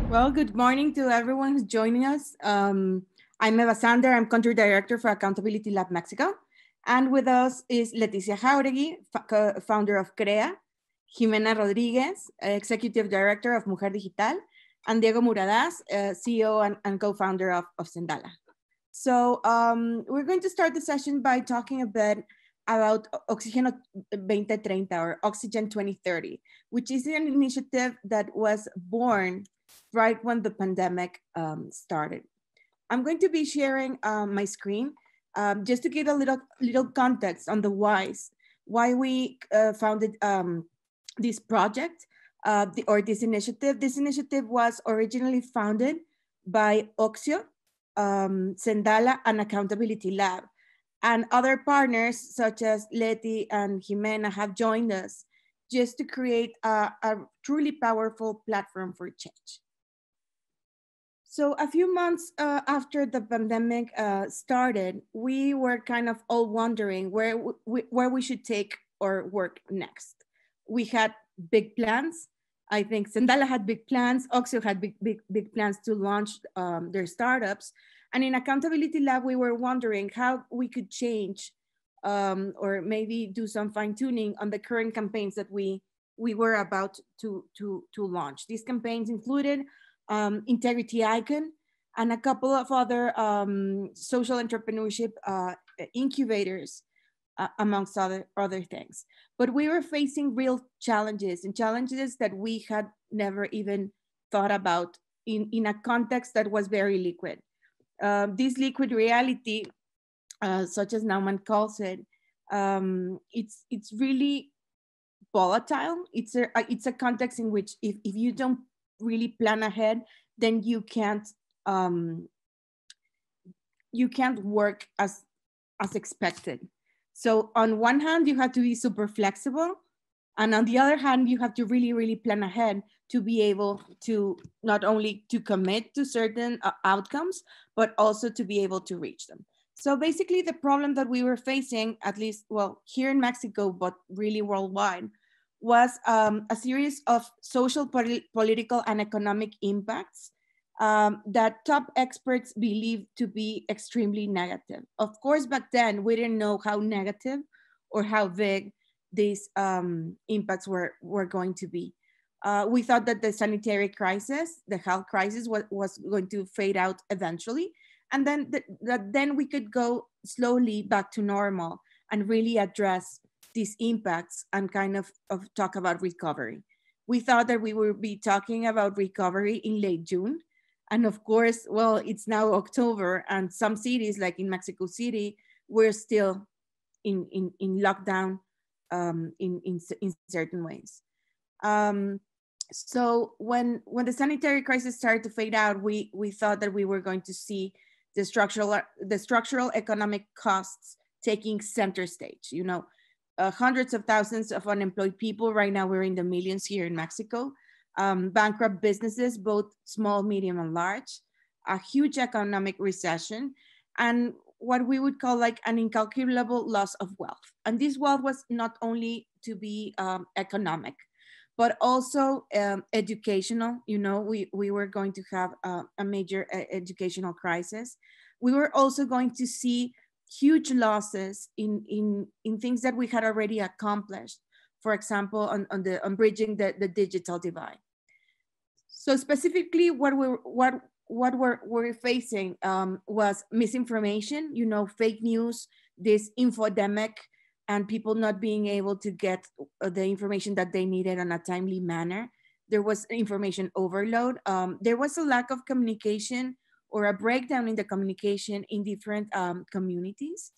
Well, good morning to everyone who's joining us. I'm Eva Sander. I'm country director for Accountability Lab Mexico. And with us is Leticia Jauregui, founder of CREA, Jimena Rodriguez, executive director of Mujer Digital, and Diego Muradas, CEO and co-founder of Sendala. So we're going to start the session by talking a bit about Oxigeno2030 or Oxigeno2030, which is an initiative that was born right when the pandemic started. I'm going to be sharing my screen just to give a little context on the why we founded this project or this initiative. This initiative was originally founded by Oxio, Sendala, and Accountability Lab. And other partners such as Leti and Jimena have joined us just to create a truly powerful platform for change. So a few months after the pandemic started, we were kind of all wondering where we should take our work next. We had big plans. I think Sendala had big plans. Oxio had big plans to launch their startups. And in Accountability Lab, we were wondering how we could change or maybe do some fine tuning on the current campaigns that we were about to launch. These campaigns included Integrity Icon and a couple of other social entrepreneurship incubators, amongst other things. But we were facing real challenges and challenges that we had never even thought about in a context that was very liquid. This liquid reality, such as Nauman calls it, it's really volatile. It's a context in which if you don't really plan ahead, then you can't work as expected. So on one hand, you have to be super flexible, and on the other hand, you have to really plan ahead to be able to not only to commit to certain outcomes, but also to be able to reach them. So basically the problem that we were facing, at least, well, here in Mexico, but really worldwide, was a series of social, political, and economic impacts that top experts believe to be extremely negative. Of course, back then, we didn't know how negative or how big these impacts were going to be. We thought that the sanitary crisis, the health crisis, was going to fade out eventually, and then then we could go slowly back to normal and really address these impacts and kind of talk about recovery. We thought that we would be talking about recovery in late June. And of course, well, it's now October, and some cities like in Mexico City, we're still in lockdown in certain ways. So when the sanitary crisis started to fade out, we thought that we were going to see the structural economic costs taking center stage. You know, hundreds of thousands of unemployed people. Right now, we're in the millions here in Mexico. Bankrupt businesses, both small, medium, and large. A huge economic recession, and what we would call like an incalculable loss of wealth. And this wealth was not only to be economic, but also educational. You know, we were going to have a major educational crisis. We were also going to see huge losses in things that we had already accomplished. For example, on bridging the digital divide. So specifically, what we're facing was misinformation. You know, fake news, this infodemic, and people not being able to get the information that they needed in a timely manner. There was information overload. There was a lack of communication or a breakdown in the communication in different communities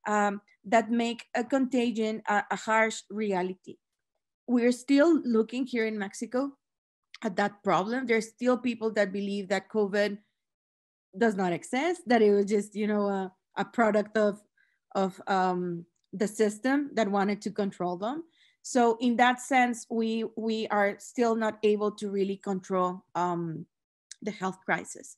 that make a contagion a harsh reality. We're still looking here in Mexico at that problem. There's still people that believe that COVID does not exist, that it was just, you know, a product of the system that wanted to control them. So in that sense, we are still not able to really control the health crisis.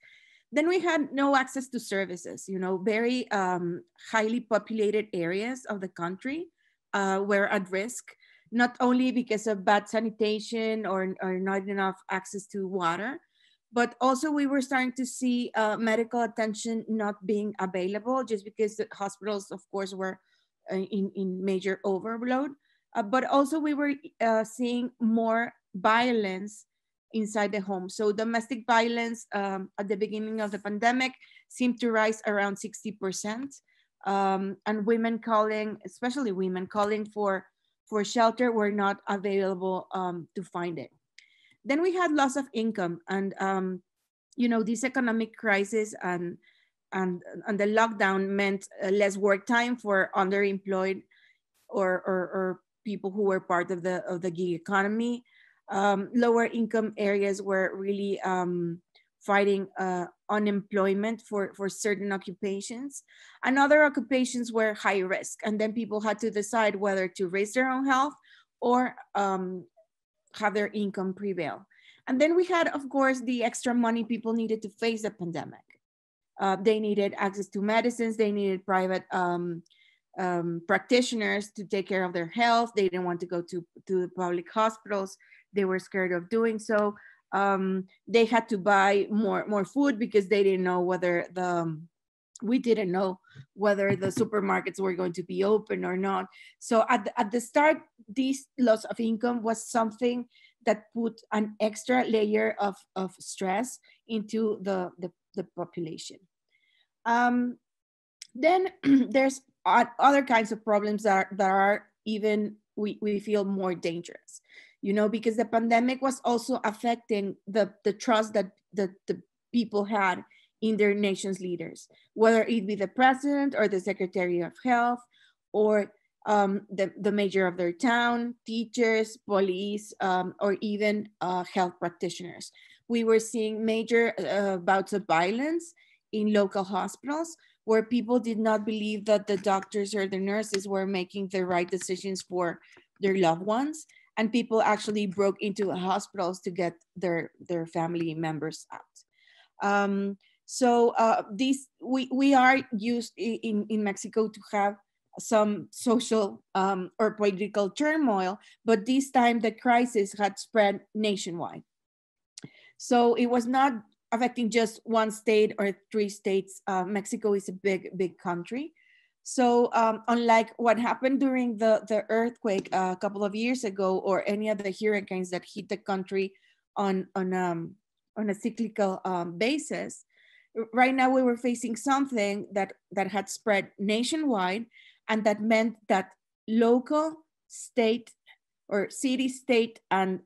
Then we had no access to services. You know, very highly populated areas of the country were at risk, not only because of bad sanitation or not enough access to water, but also we were starting to see medical attention not being available just because the hospitals, of course, were in major overload. But also we were seeing more violence inside the home. So domestic violence at the beginning of the pandemic seemed to rise around 60%. And women calling, especially women calling for shelter, were not available to find it. Then we had loss of income, and this economic crisis and the lockdown meant less work time for underemployed or people who were part of the gig economy. Lower income areas were really fighting unemployment for certain occupations, and other occupations were high risk. And then people had to decide whether to risk their own health or have their income prevail. And then we had, of course, the extra money people needed to face the pandemic. They needed access to medicines. They needed private practitioners to take care of their health. They didn't want to go to the public hospitals. They were scared of doing so. They had to buy more food because they didn't know whether we didn't know whether the supermarkets were going to be open or not. So at the start, this loss of income was something that put an extra layer of stress into the population. Then there's other kinds of problems that are even, we feel, more dangerous, because the pandemic was also affecting the trust that the people had in their nation's leaders, whether it be the president or the secretary of health or the mayor of their town, teachers, police, or even health practitioners. We were seeing major bouts of violence in local hospitals where people did not believe that the doctors or the nurses were making the right decisions for their loved ones. And people actually broke into hospitals to get their family members out. So we are used in Mexico to have some social or political turmoil, but this time the crisis had spread nationwide. So it was not affecting just one state or three states. Mexico is a big country. So unlike what happened during the earthquake a couple of years ago, or any of the hurricanes that hit the country on a cyclical basis, right now we were facing something that had spread nationwide, and that meant that local, state, or city, state, and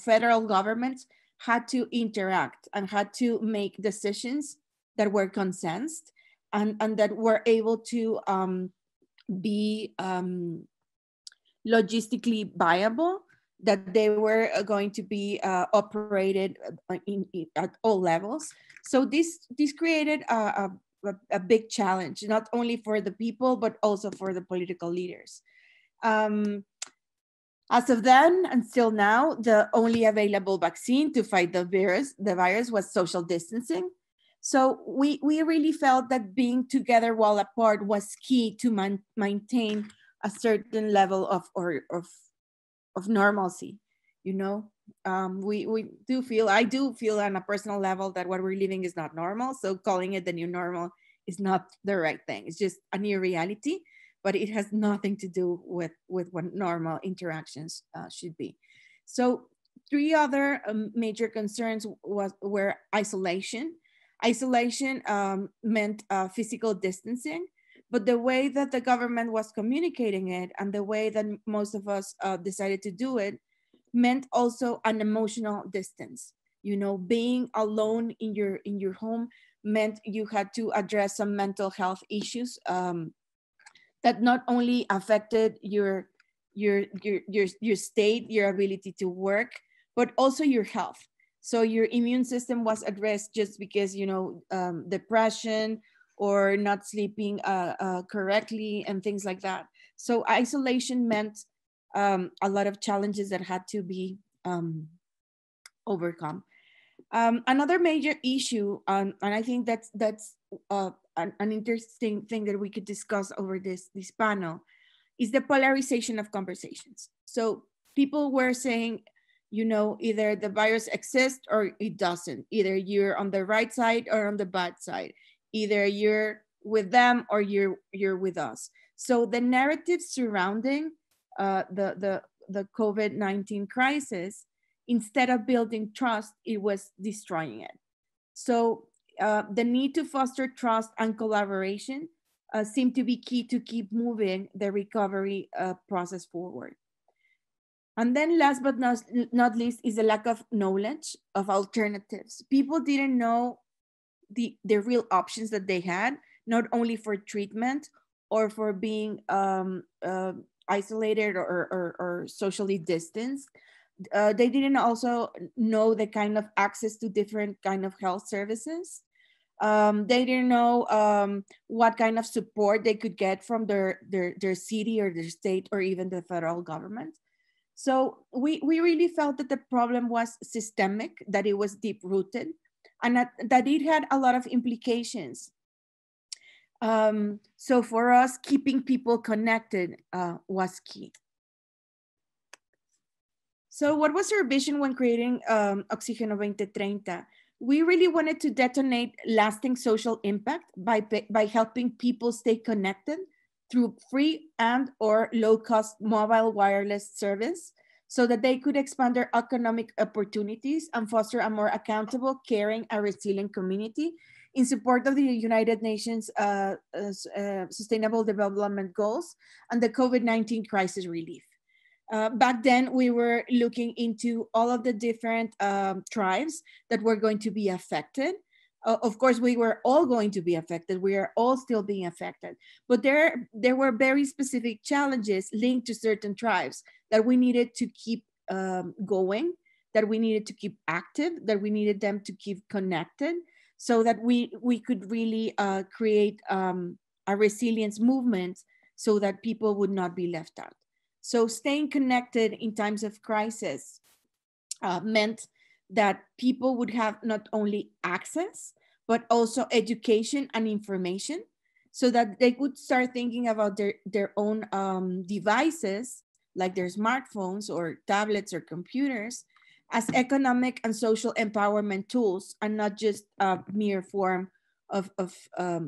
federal governments had to interact and had to make decisions that were consensed and that were able to be logistically viable, that they were going to be operated at all levels. So this created a big challenge, not only for the people, but also for the political leaders. As of then, until now, the only available vaccine to fight the virus was social distancing. So we really felt that being together while apart was key to maintain a certain level of normalcy. We do feel, I do feel on a personal level that what we're living is not normal. So calling it the new normal is not the right thing. It's just a new reality, but it has nothing to do with what normal interactions should be. So three other major concerns were isolation. Isolation meant physical distancing, but the way that the government was communicating it and the way that most of us decided to do it meant also an emotional distance. Being alone in your home meant you had to address some mental health issues that not only affected your state, your ability to work, but also your health. So your immune system was at risk just because, depression or not sleeping correctly and things like that. So isolation meant a lot of challenges that had to be overcome. Another major issue, and I think that's an interesting thing that we could discuss over this panel, is the polarization of conversations. So people were saying, You know, either the virus exists or it doesn't. Either you're on the right side or on the bad side. Either you're with them or you're with us. So the narrative surrounding the COVID-19 crisis, instead of building trust, it was destroying it. So the need to foster trust and collaboration seem to be key to keep moving the recovery process forward. And then last but not least is the lack of knowledge of alternatives. People didn't know the real options that they had, not only for treatment or for being isolated or socially distanced. They didn't also know the kind of access to different kind of health services. They didn't know what kind of support they could get from their city or their state or even the federal government. So we really felt that the problem was systemic, that it was deep rooted, and that it had a lot of implications. So for us, keeping people connected was key. So what was our vision when creating Oxigeno2030? We really wanted to detonate lasting social impact by helping people stay connected through free and or low-cost mobile wireless service so that they could expand their economic opportunities and foster a more accountable, caring, and resilient community in support of the United Nations Sustainable Development Goals and the COVID-19 crisis relief. Back then, we were looking into all of the different tribes that were going to be affected. Of course, we were all going to be affected. We are all still being affected. But there were very specific challenges linked to certain tribes that we needed to keep going, that we needed to keep active, that we needed them to keep connected so that we could really create a resilience movement so that people would not be left out. So staying connected in times of crisis meant that people would have not only access, but also education and information so that they could start thinking about their own devices, like their smartphones or tablets or computers, as economic and social empowerment tools and not just a mere form of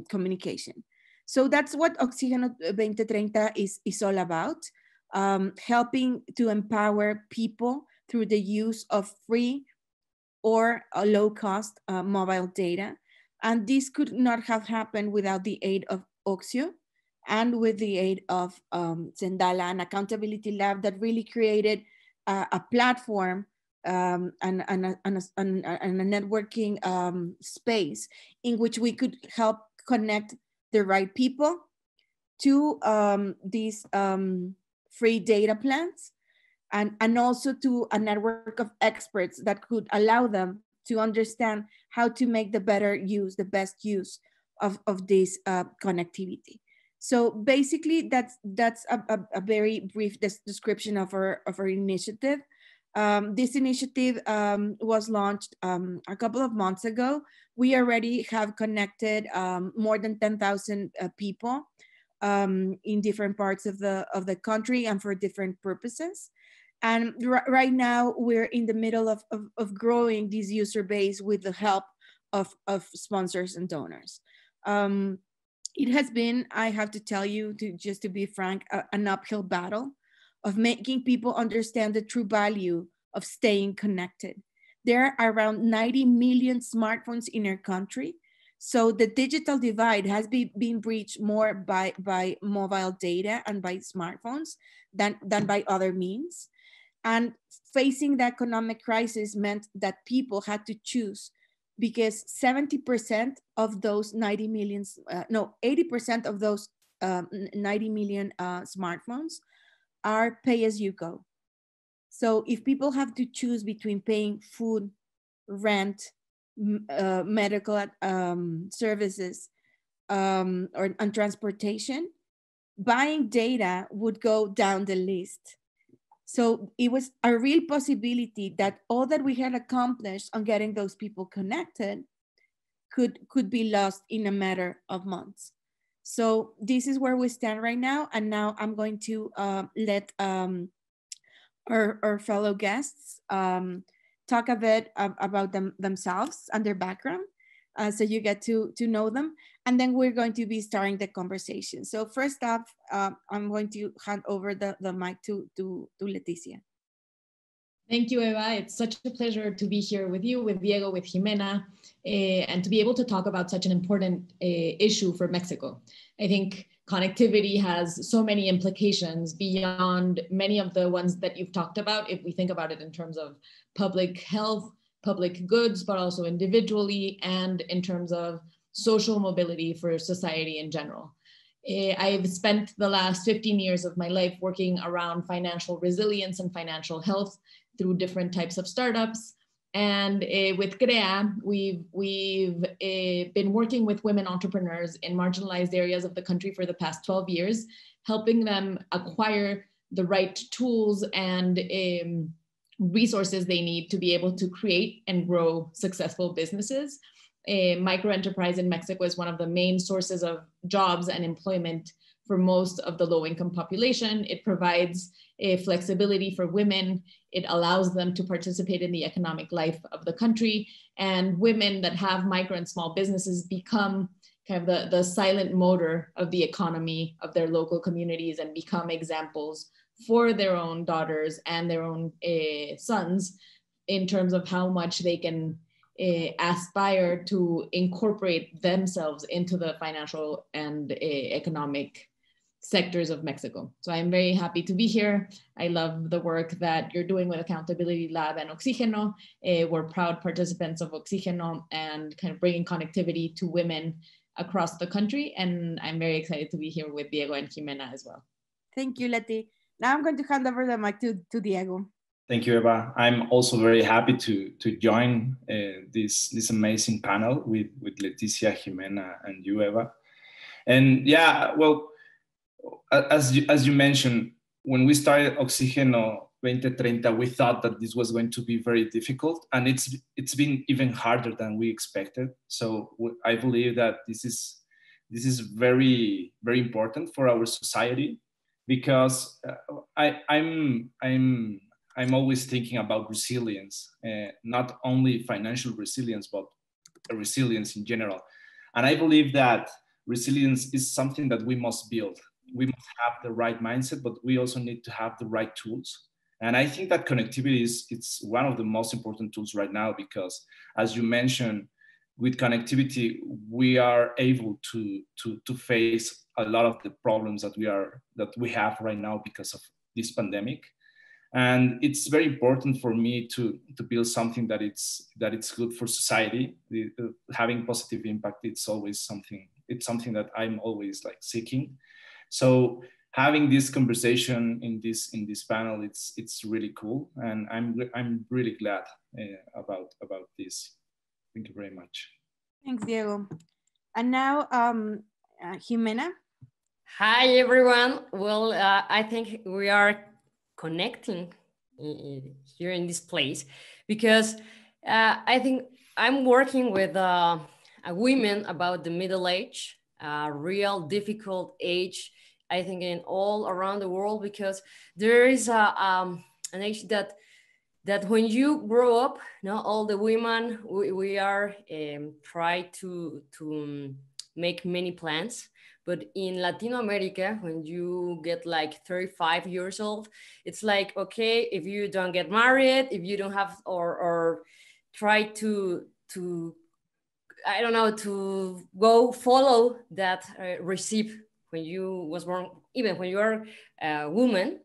communication. So that's what Oxigeno2030 is all about. Helping to empower people through the use of free or low-cost mobile data. And this could not have happened without the aid of Oxio and with the aid of Zendala, an accountability lab that really created a platform and a networking space in which we could help connect the right people to these free data plans and also to a network of experts that could allow them to understand how to make the best use of this connectivity. So basically that's a very brief description of our initiative. This initiative was launched a couple of months ago. We already have connected more than 10,000 people in different parts of the country and for different purposes. And right now we're in the middle of growing this user base with the help of sponsors and donors. It has been, I have to tell you, just to be frank, an uphill battle of making people understand the true value of staying connected. There are around 90 million smartphones in our country. So the digital divide has been breached more by mobile data and by smartphones than by other means. And facing the economic crisis meant that people had to choose because 70% of those 90 million, 80% of those 90 million smartphones are pay as you go. So if people have to choose between paying food, rent, medical services, and transportation, buying data would go down the list. So it was a real possibility that all that we had accomplished on getting those people connected could be lost in a matter of months. So this is where we stand right now. And now I'm going to let our our fellow guests talk a bit about themselves and their background, so you get to know them, and then we're going to be starting the conversation. So first up, I'm going to hand over the mic to Leticia. Thank you, Eva. It's such a pleasure to be here with you, with Diego, with Jimena, and to be able to talk about such an important issue for Mexico. I think connectivity has so many implications beyond many of the ones that you've talked about, if we think about it in terms of public health, public goods, but also individually, and in terms of social mobility for society in general. I've spent the last 15 years of my life working around financial resilience and financial health through different types of startups. And with CREA, we've been working with women entrepreneurs in marginalized areas of the country for the past 12 years, helping them acquire the right tools and resources they need to be able to create and grow successful businesses. Microenterprise in Mexico is one of the main sources of jobs and employment for most of the low-income population. It provides flexibility for women. It allows them to participate in the economic life of the country. And women that have micro and small businesses become kind of the silent motor of the economy of their local communities and become examples for their own daughters and their own sons in terms of how much they can aspire to incorporate themselves into the financial and economic sectors of Mexico. So I'm very happy to be here. I love the work that you're doing with Accountability Lab and Oxigeno. We're proud participants of Oxigeno and kind of bringing connectivity to women across the country. And I'm very excited to be here with Diego and Jimena as well. Thank you, Leti. Now I'm going to hand over the mic to Diego. Thank you, Eva. I'm also very happy to join this amazing panel with Leticia, Jimena, and you, Eva. And yeah, well, as you mentioned, when we started Oxigeno2030, we thought that this was going to be very difficult, and it's been even harder than we expected. So I believe that this is very, very important for our society, because I'm always thinking about resilience, not only financial resilience, but resilience in general. And I believe that resilience is something that we must build. We must have the right mindset, but we also need to have the right tools. And I think that connectivity it's one of the most important tools right now, because as you mentioned, with connectivity, we are able to face a lot of the problems that we have right now because of this pandemic. And it's very important for me to build something that it's good for society. Having positive impact, it's something that I'm always like seeking. So having this conversation in this panel, it's really cool, and I'm really glad about this. Thank you very much. Thanks, Diego. And now, Jimena. Hi, everyone. Well, I think we are connecting here in this place because I think I'm working with women about the middle age, real difficult age, I think in all around the world, because there is an age that when you grow up, all the women, we are try to make many plans. But in Latin America, when you get like 35 years old, it's like, okay, if you don't get married, if you don't have, or try to I don't know, to go follow that recipe when you was born, even when you are a woman.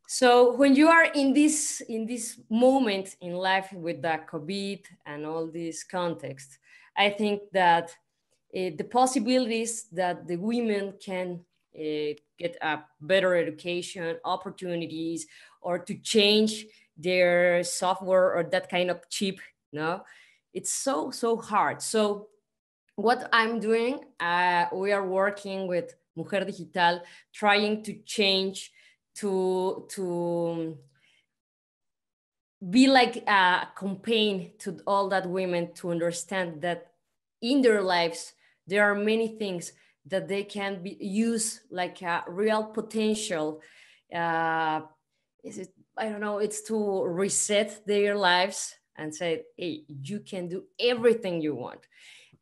So when you are in this moment in life with the COVID and all this context, I think that the possibilities that the women can get a better education, opportunities, or to change their software or that kind of chip, it's so hard. So what I'm doing, we are working with Mujer Digital, trying to change to be like a campaign to all that women to understand that in their lives, there are many things that they can use like a real potential. I don't know, it's to reset their lives and say, hey, you can do everything you want.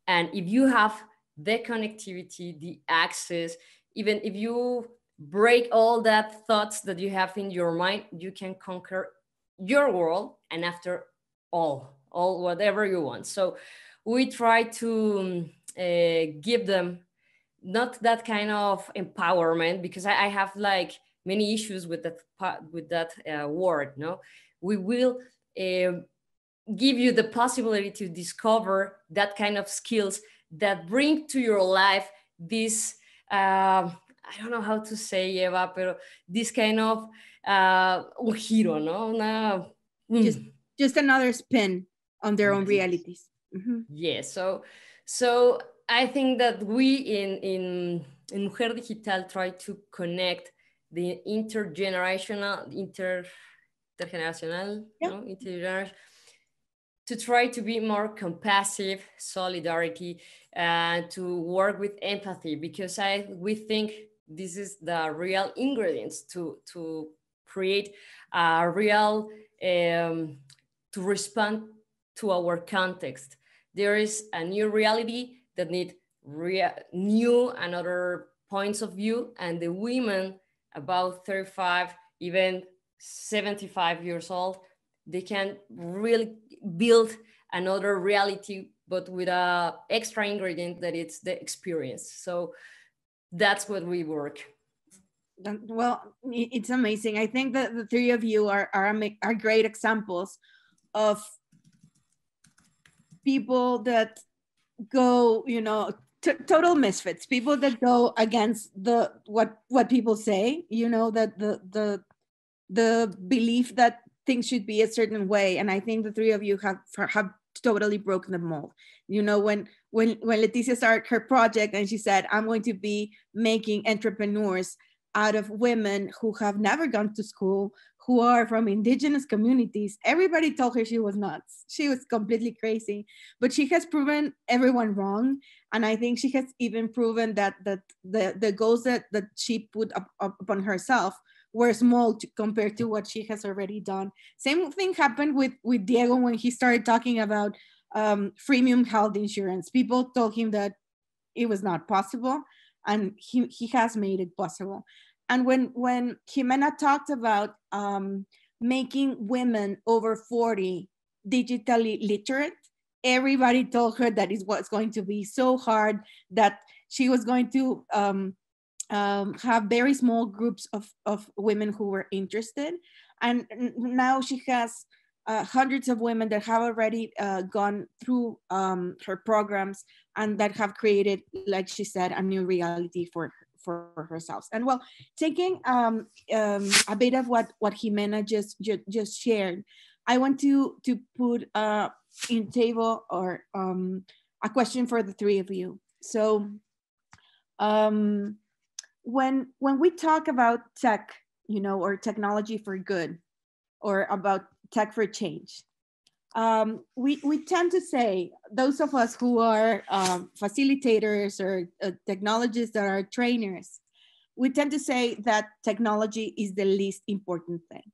And if you have the connectivity, the access, even if you break all that thoughts that you have in your mind, you can conquer your world, and after all whatever you want. So we try to give them not that kind of empowerment, because I have like many issues with that word. No, we will give you the possibility to discover that kind of skills that bring to your life this I don't know how to say, Eva, pero this kind of un giro, no? Just another spin on their own realities. Mm-hmm. Yes. So I think that we in Mujer Digital try to connect the intergenerational, intergenerational, yeah. No? Intergenerational, to try to be more compassionate, solidarity, and to work with empathy, because we think this is the real ingredients to create a real, to respond to our context. There is a new reality that need new and other points of view, and the women about 35, even 75 years old, they can really build another reality, but with a extra ingredient that it's the experience. So that's what we work. Well, it's amazing. I think that the three of you are great examples of people that go, you know, total misfits, people that go against what people say, you know, that the belief that things should be a certain way. And I think the three of you have totally broken the mold. You know, when Leticia started her project and she said, I'm going to be making entrepreneurs out of women who have never gone to school, who are from indigenous communities, everybody told her she was nuts. She was completely crazy, but she has proven everyone wrong. And I think she has even proven that the goals that she put up upon herself were small compared to what she has already done. Same thing happened with Diego when he started talking about freemium health insurance. People told him that it was not possible, and he has made it possible. And when Jimena talked about making women over 40 digitally literate, everybody told her that it was going to be so hard, that she was going to have very small groups of women who were interested. And now she has hundreds of women that have already gone through her programs, and that have created, like she said, a new reality for herself. And well, taking a bit of what Jimena just shared, I want to put in table or a question for the three of you. So when we talk about tech, you know, or technology for good, or about tech for change, we tend to say, those of us who are facilitators or technologists that are trainers, we tend to say that technology is the least important thing.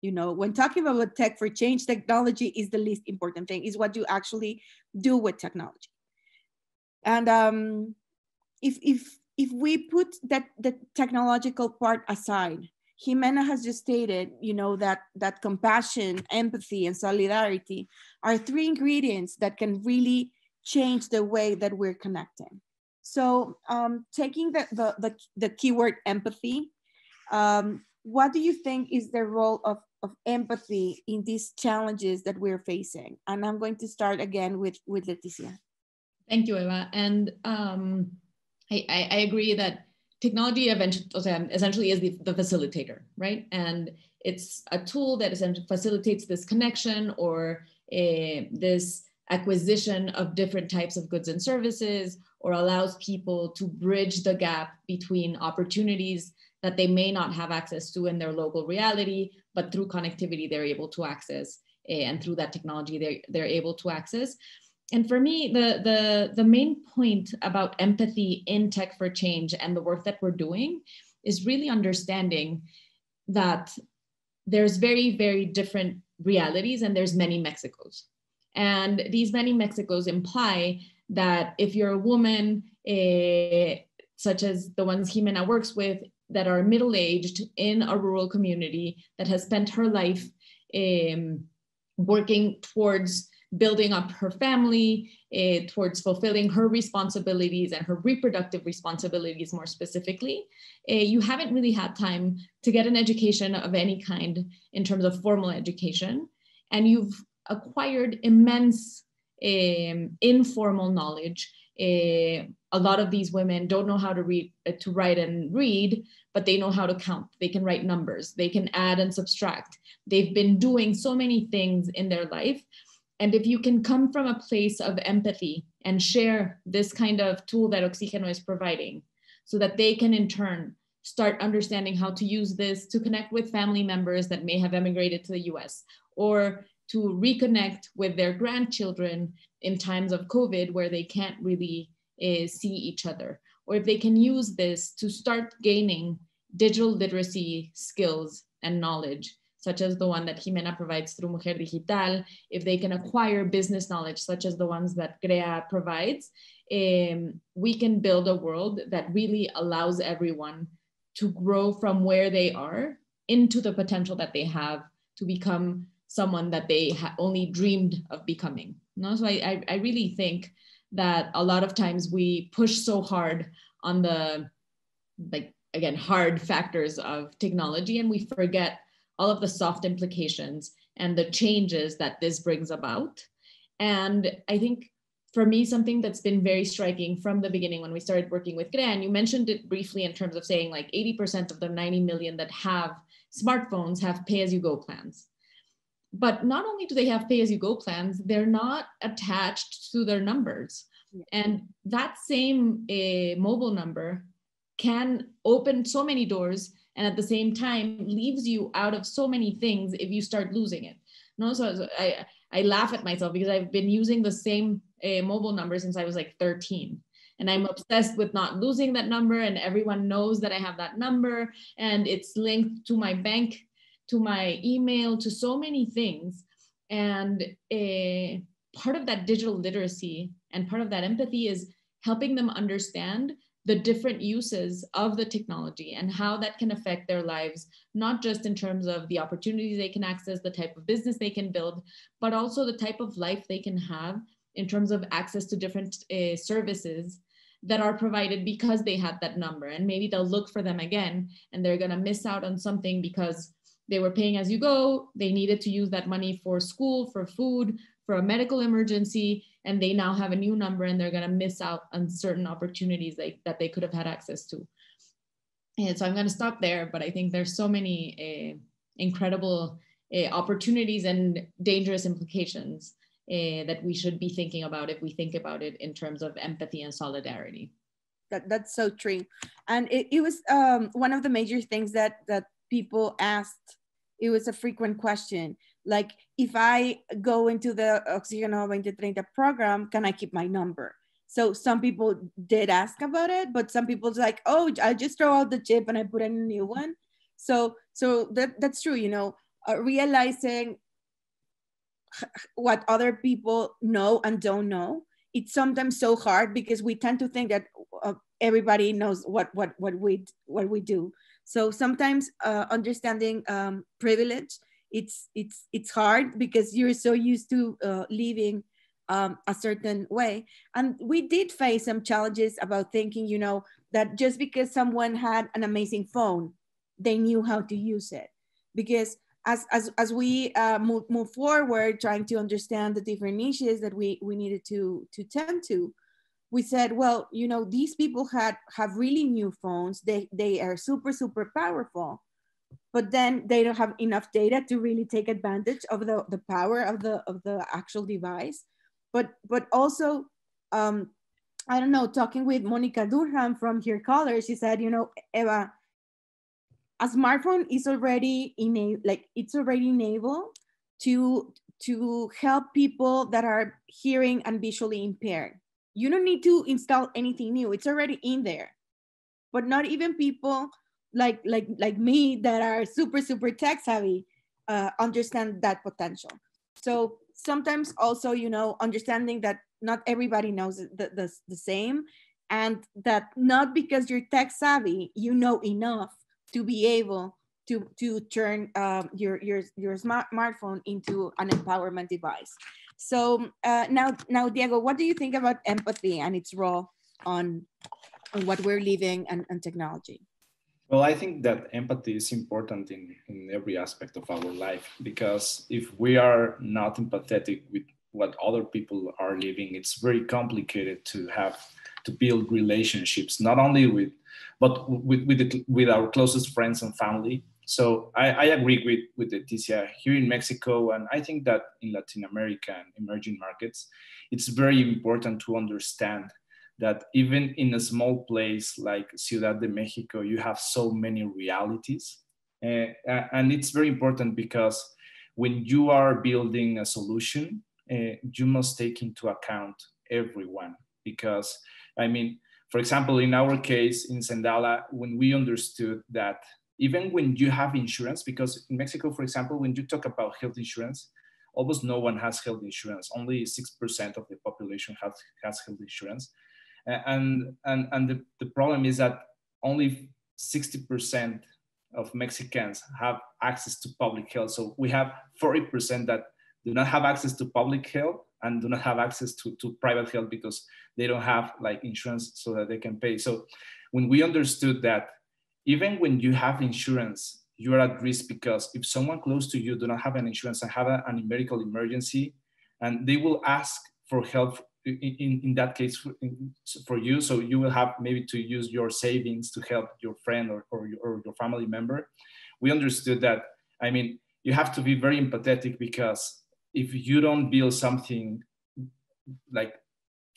You know, when talking about tech for change, technology is the least important thing, is what you actually do with technology. And if we put the technological part aside, Jimena has just stated, you know, that compassion, empathy, and solidarity are three ingredients that can really change the way that we're connecting. So taking the keyword empathy, what do you think is the role of empathy in these challenges that we're facing? And I'm going to start again with Leticia. Thank you, Eva. And I agree that technology essentially is the facilitator, right? And it's a tool that essentially facilitates this connection or this acquisition of different types of goods and services, or allows people to bridge the gap between opportunities that they may not have access to in their local reality, but through connectivity they're able to access, and through that technology they're able to access. And for me, the main point about empathy in Tech for Change and the work that we're doing is really understanding that there's very, very different realities, and there's many Mexicos. And these many Mexicos imply that if you're a woman, such as the ones Jimena works with, that are middle-aged in a rural community, that has spent her life working towards building up her family, towards fulfilling her responsibilities and her reproductive responsibilities more specifically, you haven't really had time to get an education of any kind in terms of formal education. And you've acquired immense informal knowledge. A lot of these women don't know how to read, to write and read, but they know how to count. They can write numbers. They can add and subtract. They've been doing so many things in their life. And if you can come from a place of empathy and share this kind of tool that Oxigeno is providing, so that they can in turn start understanding how to use this to connect with family members that may have emigrated to the US, or to reconnect with their grandchildren in times of COVID where they can't really see each other, or if they can use this to start gaining digital literacy skills and knowledge, such as the one that Jimena provides through Mujer Digital, if they can acquire business knowledge, such as the ones that CREA provides, we can build a world that really allows everyone to grow from where they are into the potential that they have to become someone that they only dreamed of becoming. No? So I really think that a lot of times we push so hard on the, like, again, hard factors of technology, and we forget all of the soft implications and the changes that this brings about. And I think for me, something that's been very striking from the beginning when we started working with CREA, and you mentioned it briefly in terms of saying like 80% of the 90 million that have smartphones have pay-as-you-go plans. But not only do they have pay-as-you-go plans, they're not attached to their numbers. Yeah. And that same mobile number can open so many doors, and at the same time leaves you out of so many things if you start losing it. No, so I laugh at myself because I've been using the same mobile number since I was like 13. And I'm obsessed with not losing that number, and everyone knows that I have that number, and it's linked to my bank, to my email, to so many things. And part of that digital literacy and part of that empathy is helping them understand the different uses of the technology and how that can affect their lives, not just in terms of the opportunities they can access, the type of business they can build, but also the type of life they can have in terms of access to different services that are provided because they had that number. And maybe they'll look for them again, and they're gonna miss out on something because they were paying as you go, they needed to use that money for school, for food, for a medical emergency, and they now have a new number, and they're gonna miss out on certain opportunities that they could have had access to. And so I'm gonna stop there, but I think there's so many incredible opportunities and dangerous implications that we should be thinking about if we think about it in terms of empathy and solidarity. That's so true. And it was one of the major things that people asked. It was a frequent question. Like, if I go into the Oxigeno2030 program, can I keep my number? So some people did ask about it, but some people's like, oh, I just throw out the chip and I put in a new one. So that's true, you know, realizing what other people know and don't know. It's sometimes so hard because we tend to think that everybody knows what we do. So sometimes understanding privilege, it's hard because you're so used to living a certain way. And we did face some challenges about thinking, you know, that just because someone had an amazing phone, they knew how to use it. Because as we move forward, trying to understand the different niches that we needed to tend to, we said, well, you know, these people have really new phones. They are super, super powerful, but then they don't have enough data to really take advantage of the power of the actual device. But also, I don't know, talking with Monica Durham from Here Color, she said, you know, Eva, a smartphone is already enabled to help people that are hearing and visually impaired. You don't need to install anything new. It's already in there. But not even people like me that are super, super tech savvy understand that potential. So sometimes also, you know, understanding that not everybody knows the same, and that not because you're tech savvy, you know enough to be able to turn your smartphone into an empowerment device. So now, Diego, what do you think about empathy and its role on what we're living and technology? Well, I think that empathy is important in every aspect of our life, because if we are not empathetic with what other people are living, it's very complicated to build relationships, not only but with our closest friends and family. So I agree with Leticia here in Mexico, and I think that in Latin America and emerging markets, it's very important to understand that even in a small place like Ciudad de Mexico, you have so many realities. And it's very important because when you are building a solution, you must take into account everyone. Because, I mean, for example, in our case in Sendala, when we understood that even when you have insurance, because in Mexico, for example, when you talk about health insurance, almost no one has health insurance. Only 6% of the population has health insurance. And the problem is that only 60% of Mexicans have access to public health. So we have 40% that do not have access to public health and do not have access to private health because they don't have like insurance so that they can pay. So when we understood that even when you have insurance, you are at risk, because if someone close to you do not have an insurance and have a medical emergency, and they will ask for help in that case for you, so you will have maybe to use your savings to help your friend or your family member. We understood that, I mean, you have to be very empathetic, because if you don't build something like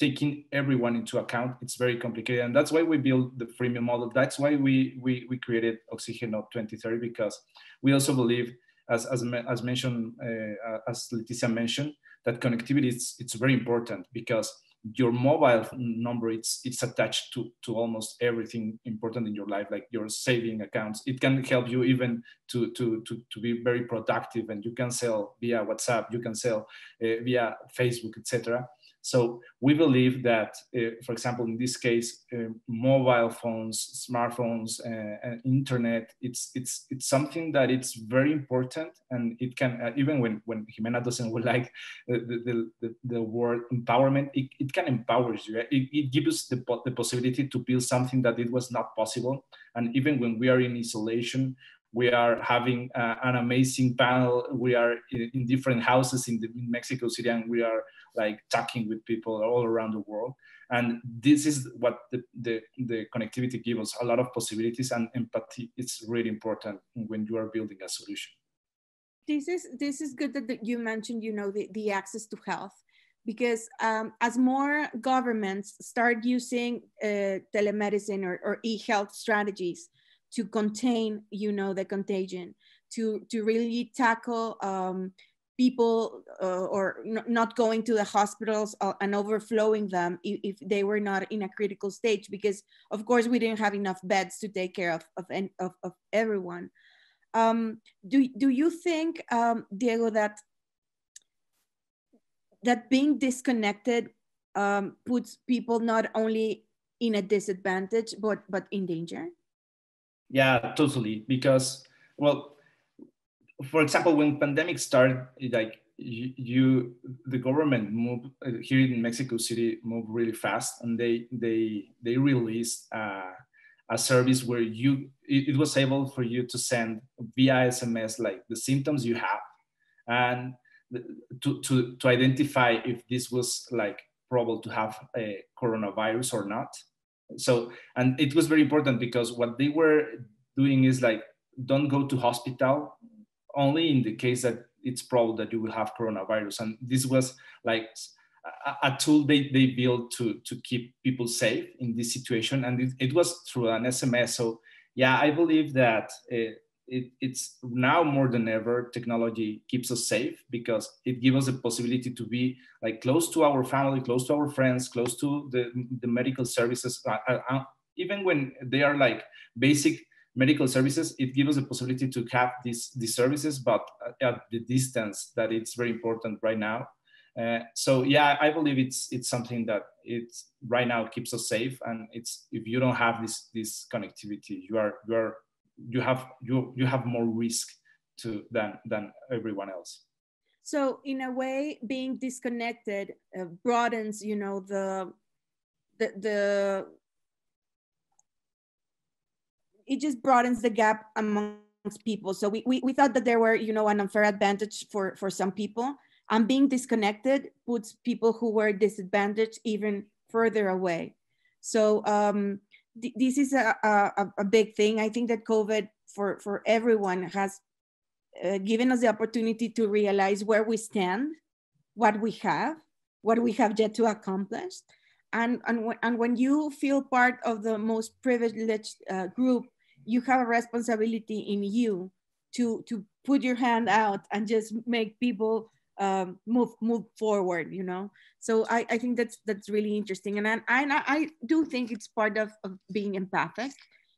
taking everyone into account, it's very complicated. And that's why we built the freemium model. That's why we created Oxigeno2030, because we also believe, as mentioned, as Leticia mentioned, that connectivity it's very important, because your mobile number it's attached to almost everything important in your life, like your saving accounts. It can help you even to be very productive, and you can sell via WhatsApp, you can sell via Facebook, etc. So we believe that, for example, in this case, mobile phones, smartphones, and internet, it's something that it's very important, and it can even when Jimena doesn't like the word empowerment, it can empower you. It gives us the possibility to build something that it was not possible, and even when we are in isolation, we are having an amazing panel. We are in different houses in Mexico City, and we are like talking with people all around the world. And this is what the connectivity gives us, a lot of possibilities, and empathy. It's really important when you are building a solution. This is good that you mentioned, you know, the access to health, because as more governments start using telemedicine or e-health strategies to contain, you know, the contagion, to really tackle people or not going to the hospitals and overflowing them if they were not in a critical stage, because of course we didn't have enough beds to take care of everyone. Do you think, Diego, that being disconnected puts people not only in a disadvantage but in danger? Yeah, totally. Because, well, for example, when pandemic started, like the government moved here in Mexico City, moved really fast, and they released a service where it was able for you to send via SMS like the symptoms you have, and to identify if this was like probable to have a coronavirus or not. So, and it was very important, because what they were doing is like, don't go to hospital only in the case that it's probable that you will have coronavirus. And this was like a tool they built to keep people safe in this situation. And it was through an SMS. So yeah, I believe that it's now more than ever, technology keeps us safe, because it gives us the possibility to be like close to our family, close to our friends, close to the medical services, even when they are like basic medical services, it gives us the possibility to have these services, but at the distance that it's very important right now. So yeah, I believe it's something that it's right now keeps us safe, and it's, if you don't have this connectivity, you have more risk than everyone else. So in a way, being disconnected broadens, you know, it just broadens the gap amongst people. So we thought that there were, you know, an unfair advantage for some people, and being disconnected puts people who were disadvantaged even further away. So this is a big thing. I think that COVID for everyone has given us the opportunity to realize where we stand, what we have yet to accomplish. And when you feel part of the most privileged group, you have a responsibility in you to put your hand out and just make people move forward, you know. So I think that's really interesting, and I do think it's part of being empathic,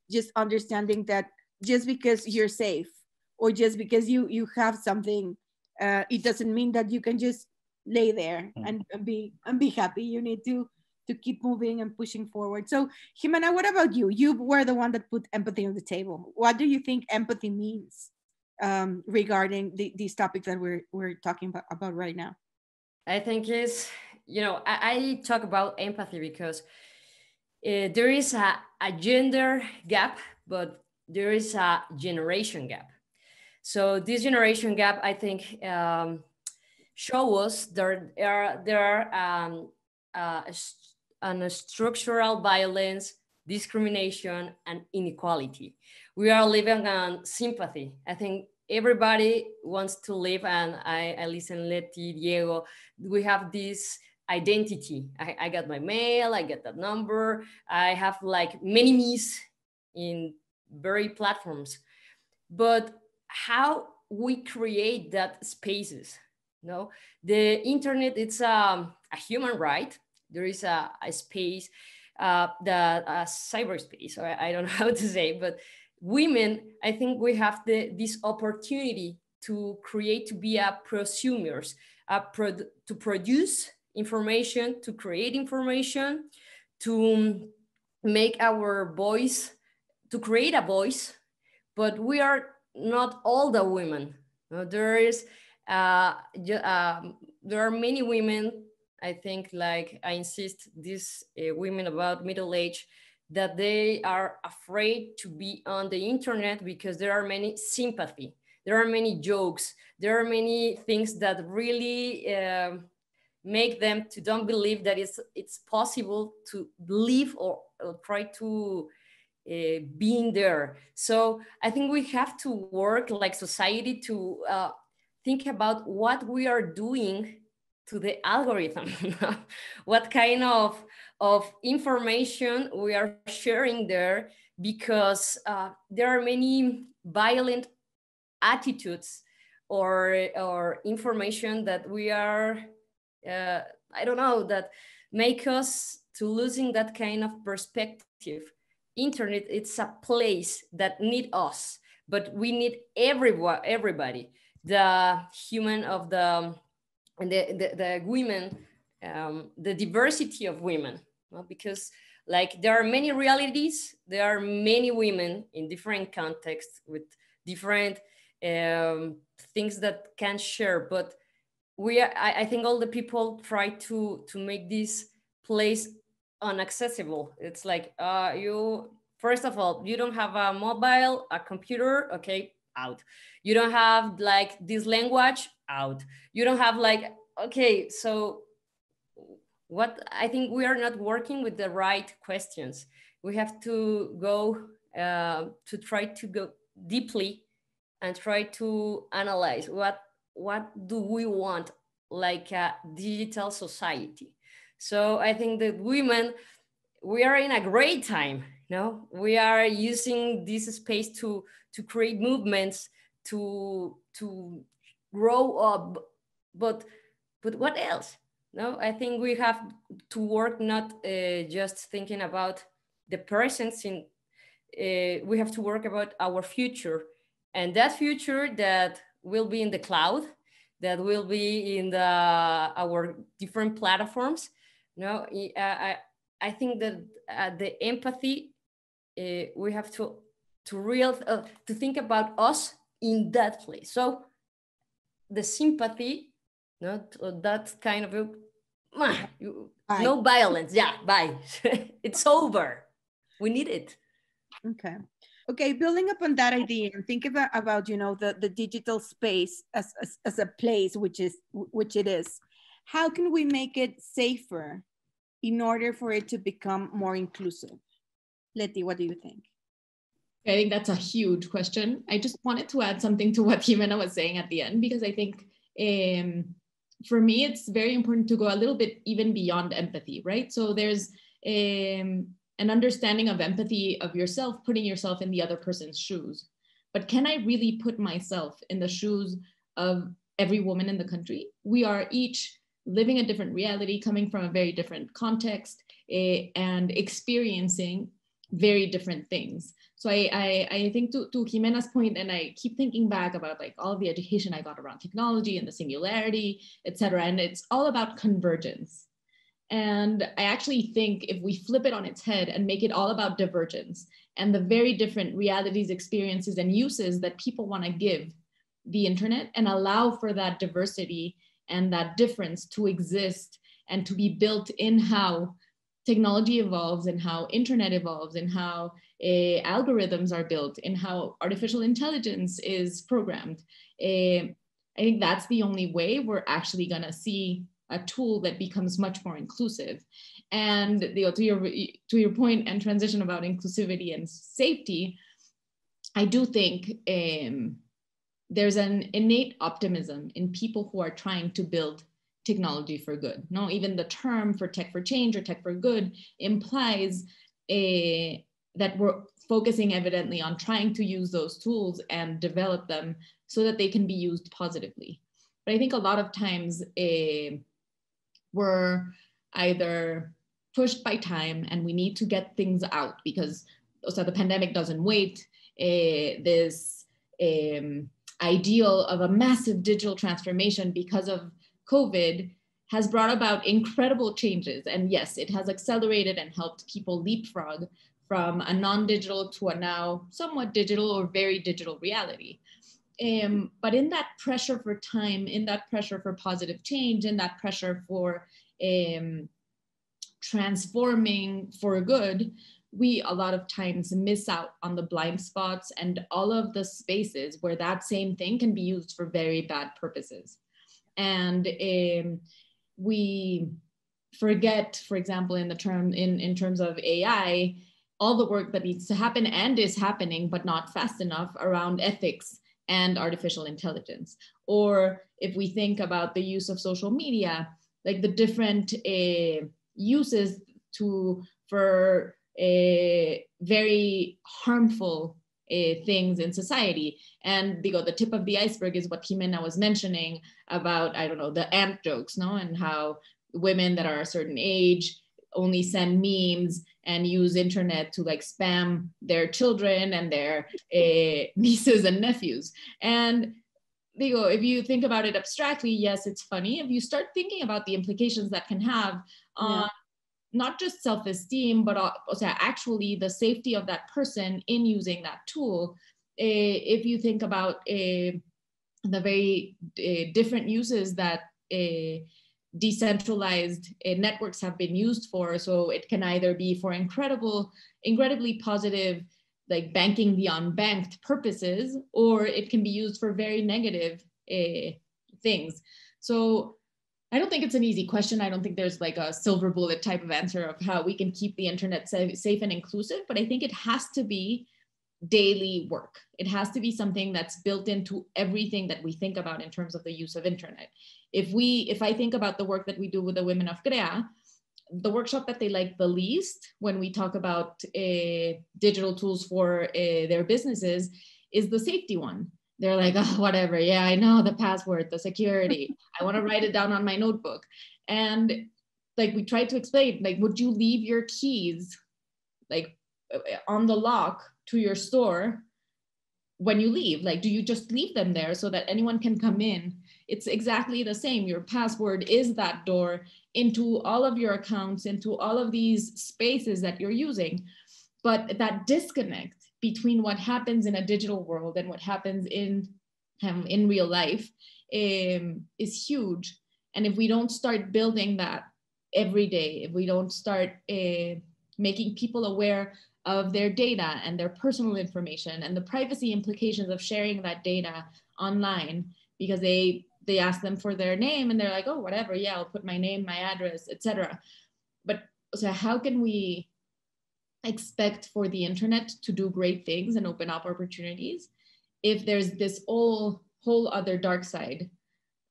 just understanding that just because you're safe or just because you have something, it doesn't mean that you can just lay there and be happy. You need to keep moving and pushing forward. So Jimena, what about you? You were the one that put empathy on the table. What do you think empathy means regarding these topics that we're talking about right now? I think is, you know, I talk about empathy because there is a gender gap, but there is a generation gap. So this generation gap, I think, show us there are structural violence, discrimination, and inequality. We are living on sympathy. I think everybody wants to live, and I listen Leti, Diego, we have this identity. I got my mail, I get that number, I have like many me's in very platforms. But how we create that spaces? No, the internet, it's a human right. There is a space, cyberspace, or I don't know how to say, but women, I think we have this opportunity to create, to be a prosumers, to produce information, to create information, to make our voice, to create a voice. But we are not all the women. There are many women, I think, like I insist, these women about middle age, that they are afraid to be on the internet because there are many sympathy, there are many jokes, there are many things that really make them to don't believe that it's possible to live or try to being there. So I think we have to work like society to think about what we are doing to the algorithm, what kind of information we are sharing there, because there are many violent attitudes or information that we are, I don't know, that make us to losing that kind of perspective. Internet, it's a place that need us, but we need everybody, the human of the women, the diversity of women, because like there are many realities, there are many women in different contexts with different things that can share, but I think all the people try to make this place unaccessible. It's like you, first of all, you don't have a mobile, a computer, okay, out. You don't have like this language, out. You don't have like, okay, so what? I think we are not working with the right questions. We have to go to try to go deeply and try to analyze what do we want, like a digital society. So I think that women, we are in a great time. No, we are using this space to create movements, to grow up. But what else? No, I think we have to work not just thinking about the persons in we have to work about our future, and that future that will be in the cloud, that will be in our different platforms. I think that the empathy, we have to think about us in that place. So the sympathy, that kind of no violence. Yeah, bye. It's over. We need it. Okay, building upon that idea and think about the digital space as a place which it is. How can we make it safer in order for it to become more inclusive? Leti, what do you think? I think that's a huge question. I just wanted to add something to what Jimena was saying at the end, because I think for me, it's very important to go a little bit even beyond empathy, right? So there's an understanding of empathy of yourself, putting yourself in the other person's shoes. But can I really put myself in the shoes of every woman in the country? We are each living a different reality, coming from a very different context, and experiencing very different things. So I think to Jimena's point, and I keep thinking back about like all the education I got around technology and the singularity, et cetera, and it's all about convergence. And I actually think if we flip it on its head and make it all about divergence and the very different realities, experiences, and uses that people want to give the internet, and allow for that diversity and that difference to exist and to be built in how technology evolves and how internet evolves and how algorithms are built and how artificial intelligence is programmed. I think that's the only way we're actually gonna see a tool that becomes much more inclusive. And to your point and transition about inclusivity and safety, I do think there's an innate optimism in people who are trying to build technology for good. No, even the term for tech for change or tech for good implies that we're focusing evidently on trying to use those tools and develop them so that they can be used positively. But I think a lot of times we're either pushed by time and we need to get things out because the pandemic doesn't wait. This ideal of a massive digital transformation because of COVID has brought about incredible changes. And yes, it has accelerated and helped people leapfrog from a non-digital to a now somewhat digital or very digital reality. But in that pressure for time, in that pressure for positive change, in that pressure for transforming for good, we a lot of times miss out on the blind spots and all of the spaces where that same thing can be used for very bad purposes. And we forget, for example, in terms of AI, all the work that needs to happen and is happening, but not fast enough around ethics and artificial intelligence. Or if we think about the use of social media, like the different uses for very harmful things in society. And the tip of the iceberg is what Jimena was mentioning about, I don't know, the aunt jokes, no? And how women that are a certain age only send memes and use internet to like spam their children and their nieces and nephews. And if you think about it abstractly, yes, it's funny. If you start thinking about the implications that can have on not just self-esteem, but also actually the safety of that person in using that tool. If you think about the very different uses that decentralized networks have been used for, so it can either be for incredibly positive, like banking the unbanked purposes, or it can be used for very negative things. So I don't think it's an easy question. I don't think there's like a silver bullet type of answer of how we can keep the internet safe and inclusive, but I think it has to be daily work. It has to be something that's built into everything that we think about in terms of the use of internet. If I think about the work that we do with the women of CREA, the workshop that they like the least when we talk about digital tools for their businesses is the safety one. They're like, oh, whatever. Yeah, I know the password, the security. I want to write it down on my notebook. And like we tried to explain, like, would you leave your keys like on the lock to your store when you leave? Like, do you just leave them there so that anyone can come in? It's exactly the same. Your password is that door into all of your accounts, into all of these spaces that you're using. But that disconnect between what happens in a digital world and what happens in real life is huge. And if we don't start building that every day, if we don't start making people aware of their data and their personal information and the privacy implications of sharing that data online, because they ask them for their name and they're like, oh, whatever, yeah, I'll put my name, my address, etc. But so how can we expect for the internet to do great things and open up opportunities if there's this whole other dark side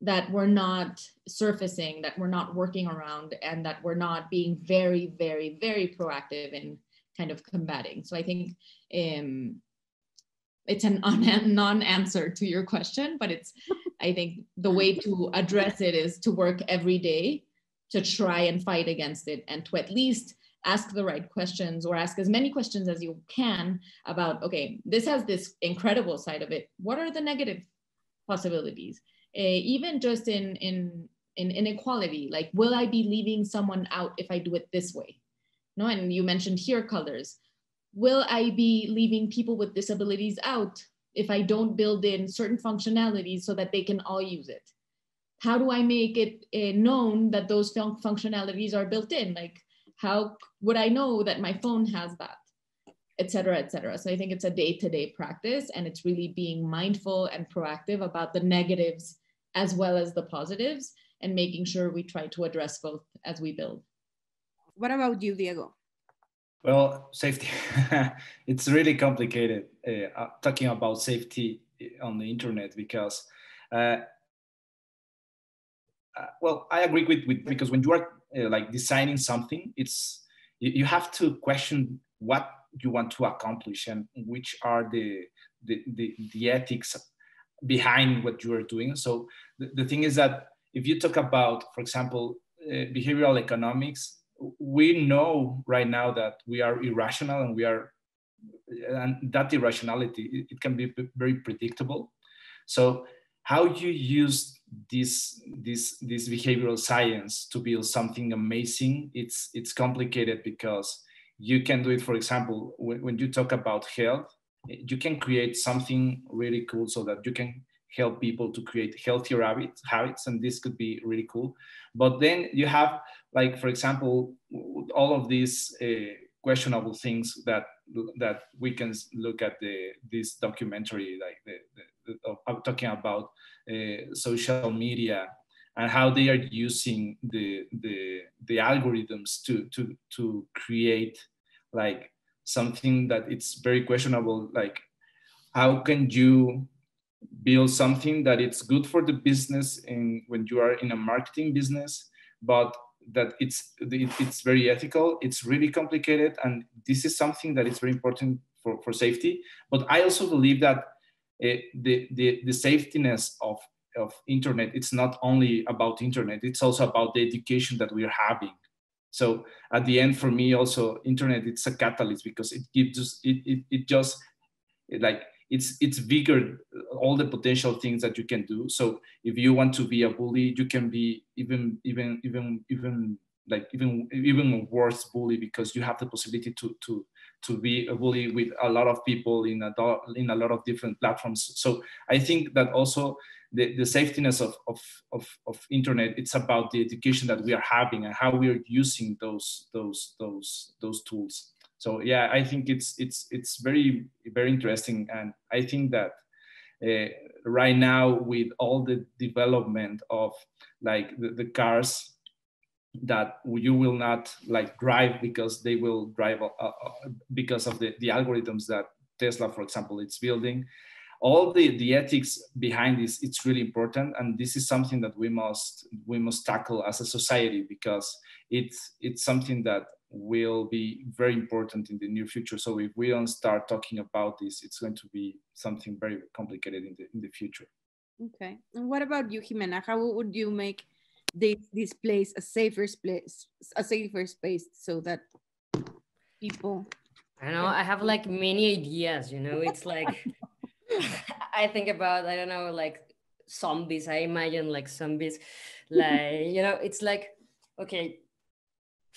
that we're not surfacing, that we're not working around, and that we're not being very, very, very proactive in kind of combating? So I think it's a non-answer to your question, but I think the way to address it is to work every day to try and fight against it, and to at least ask the right questions, or ask as many questions as you can about, okay, this has this incredible side of it. What are the negative possibilities? Even just in inequality, like, will I be leaving someone out if I do it this way? No, and you mentioned hair colors. Will I be leaving people with disabilities out if I don't build in certain functionalities so that they can all use it? How do I make it known that those functionalities are built in? Like, how would I know that my phone has that, et cetera, et cetera? So I think it's a day-to-day practice, and it's really being mindful and proactive about the negatives as well as the positives, and making sure we try to address both as we build. What about you, Diego? Well, safety, it's really complicated talking about safety on the internet, because, well, I agree with because when you are like designing something, you have to question what you want to accomplish and which are the ethics behind what you are doing. So the thing is that if you talk about, for example, behavioral economics, we know right now that we are irrational, and that irrationality, it can be very predictable. So how you use this behavioral science to build something amazing, it's complicated, because you can do it. For example, when you talk about health, you can create something really cool so that you can help people to create healthier habits, and this could be really cool. But then you have, like, for example, all of these questionable things that we can look at this documentary, like talking about social media and how they are using the algorithms to create like something that it's very questionable. Like, how can you build something that it's good for the business when you are in a marketing business, but that it's very ethical? It's really complicated, and this is something that is very important for safety. But I also believe that the safetiness of internet, it's not only about internet, it's also about the education that we are having. So at the end, for me also, internet, it's a catalyst, because it gives us it just like it's bigger, all the potential things that you can do. So if you want to be a bully, you can be even worse bully, because you have the possibility to be a bully with a lot of people in a lot of different platforms. So I think that also the safetiness of internet, it's about the education that we are having and how we are using those tools. So yeah, I think it's very, very interesting. And I think that right now, with all the development of like the cars that you will not like drive, because they will drive because of the algorithms that Tesla, for example, it's building, all the ethics behind this, it's really important. And this is something that we must tackle as a society, because it's something that will be very important in the near future. So if we don't start talking about this, it's going to be something very complicated in the future. Okay. And what about you, Jimena? How would you make this place a safer space so that people... I don't know, I have like many ideas, you know, it's like, I think about, I don't know, like zombies. I imagine like zombies, like, you know, it's like, okay,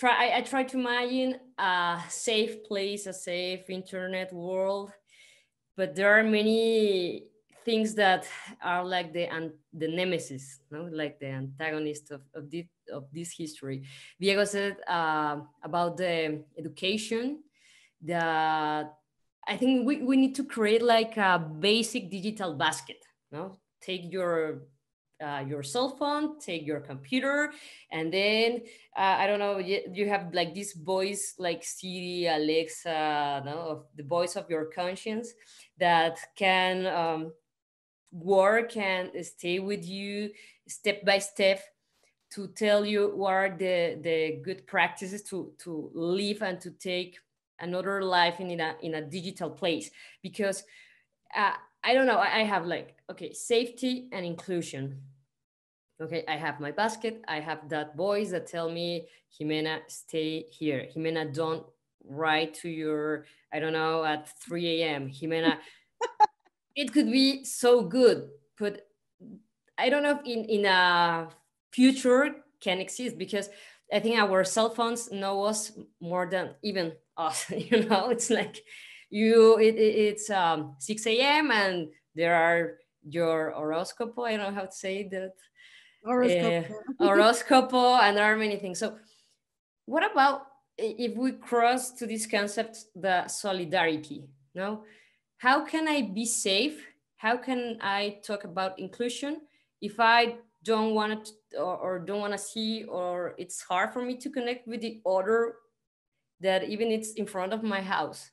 I try to imagine a safe place, a safe internet world, but there are many things that are like the nemesis, no, like the antagonist of this history. Diego said about the education that I think we need to create like a basic digital basket. No, take your cell phone, take your computer, and then I don't know, you have like this voice like Siri, Alexa, no, of the voice of your conscience that can work and stay with you step by step to tell you what are the good practices to live and to take another life in a digital place. Because uh, I don't know, I have like, okay, safety and inclusion. Okay, I have my basket, I have that voice that tell me, Jimena, stay here. Jimena, don't write to your, I don't know, at 3 a.m. Jimena, it could be so good, but I don't know if in a future can exist, because I think our cell phones know us more than even us. You know, it's like it's 6 a.m. and there are your horoscope. I don't know how to say that. Horoscope. Horoscope, and there are many things. So, what about if we cross to this concept, the solidarity? No, how can I be safe? How can I talk about inclusion if I don't want to or don't want to see, or it's hard for me to connect with the other that even it's in front of my house?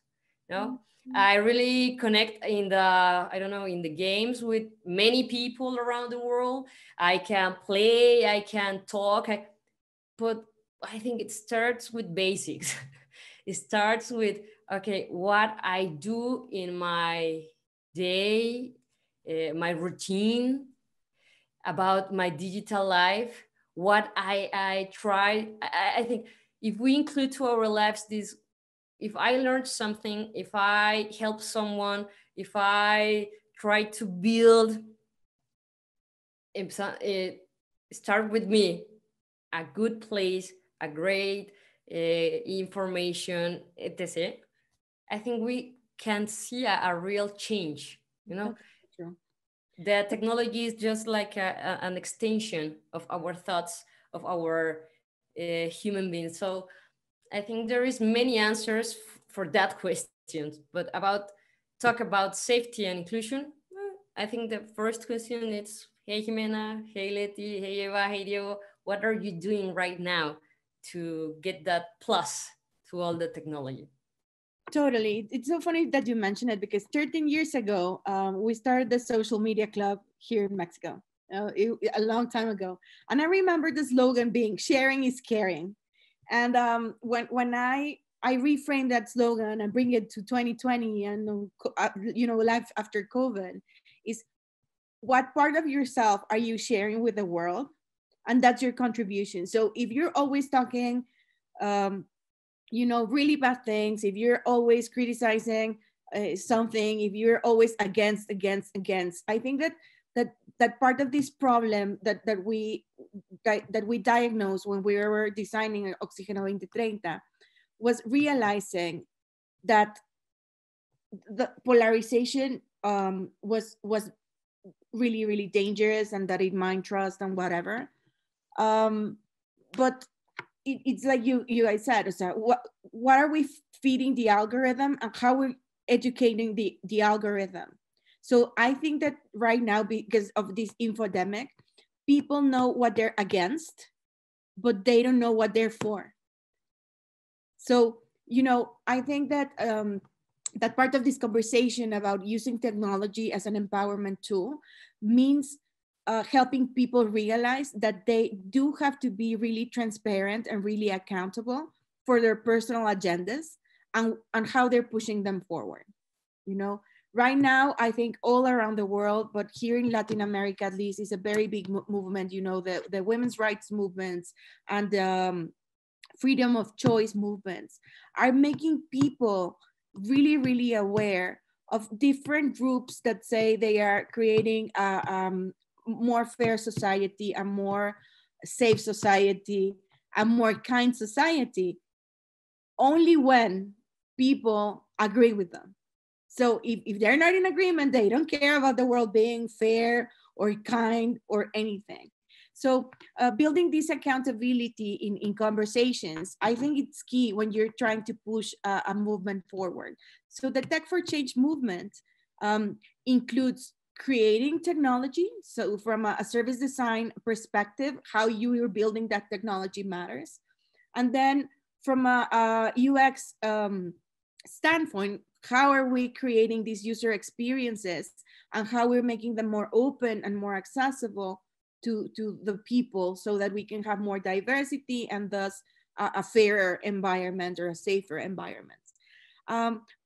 No, I really connect in the, I don't know, in the games with many people around the world. I can play, I can talk, but I think it starts with basics. It starts with, okay, what I do in my day, my routine, about my digital life, what I try. I think if we include to our lives this, if I learned something, if I help someone, if I try to build, it start with me, a good place, a great information, etc. I think we can see a real change. You know, That's true. the technology is just like an extension of our thoughts, of our human beings. So I think there is many answers for that question. But about talk about safety and inclusion, I think the first question is, hey Jimena, hey Leti, hey Eva, hey Diego, what are you doing right now to get that plus to all the technology? Totally. It's so funny that you mentioned it because 13 years ago, we started the social media club here in Mexico, a long time ago. And I remember the slogan being sharing is caring. And when I reframe that slogan and bring it to 2020 and, life after COVID, is what part of yourself are you sharing with the world? And that's your contribution. So if you're always talking, um, really bad things, if you're always criticizing something, if you're always against, I think that part of this problem that we diagnosed when we were designing Oxigeno2030 was realizing that the polarization was really, really dangerous and that it mined trust and whatever. But it's like you guys said, what are we feeding the algorithm and how we're educating the algorithm? So I think that right now, because of this infodemic, people know what they're against, but they don't know what they're for. So, I think that that part of this conversation about using technology as an empowerment tool means helping people realize that they do have to be really transparent and really accountable for their personal agendas and how they're pushing them forward. Right now, I think all around the world, but here in Latin America at least, is a very big movement. The women's rights movements and freedom of choice movements are making people really, really aware of different groups that say they are creating a more fair society, a more safe society, a more kind society, only when people agree with them. So if they're not in agreement, they don't care about the world being fair or kind or anything. So building this accountability in conversations, I think it's key when you're trying to push a movement forward. So the Tech for Change movement includes creating technology. So from a service design perspective, how you are building that technology matters. And then from a UX standpoint, how are we creating these user experiences and how we're making them more open and more accessible to the people so that we can have more diversity and thus a fairer environment or a safer environment.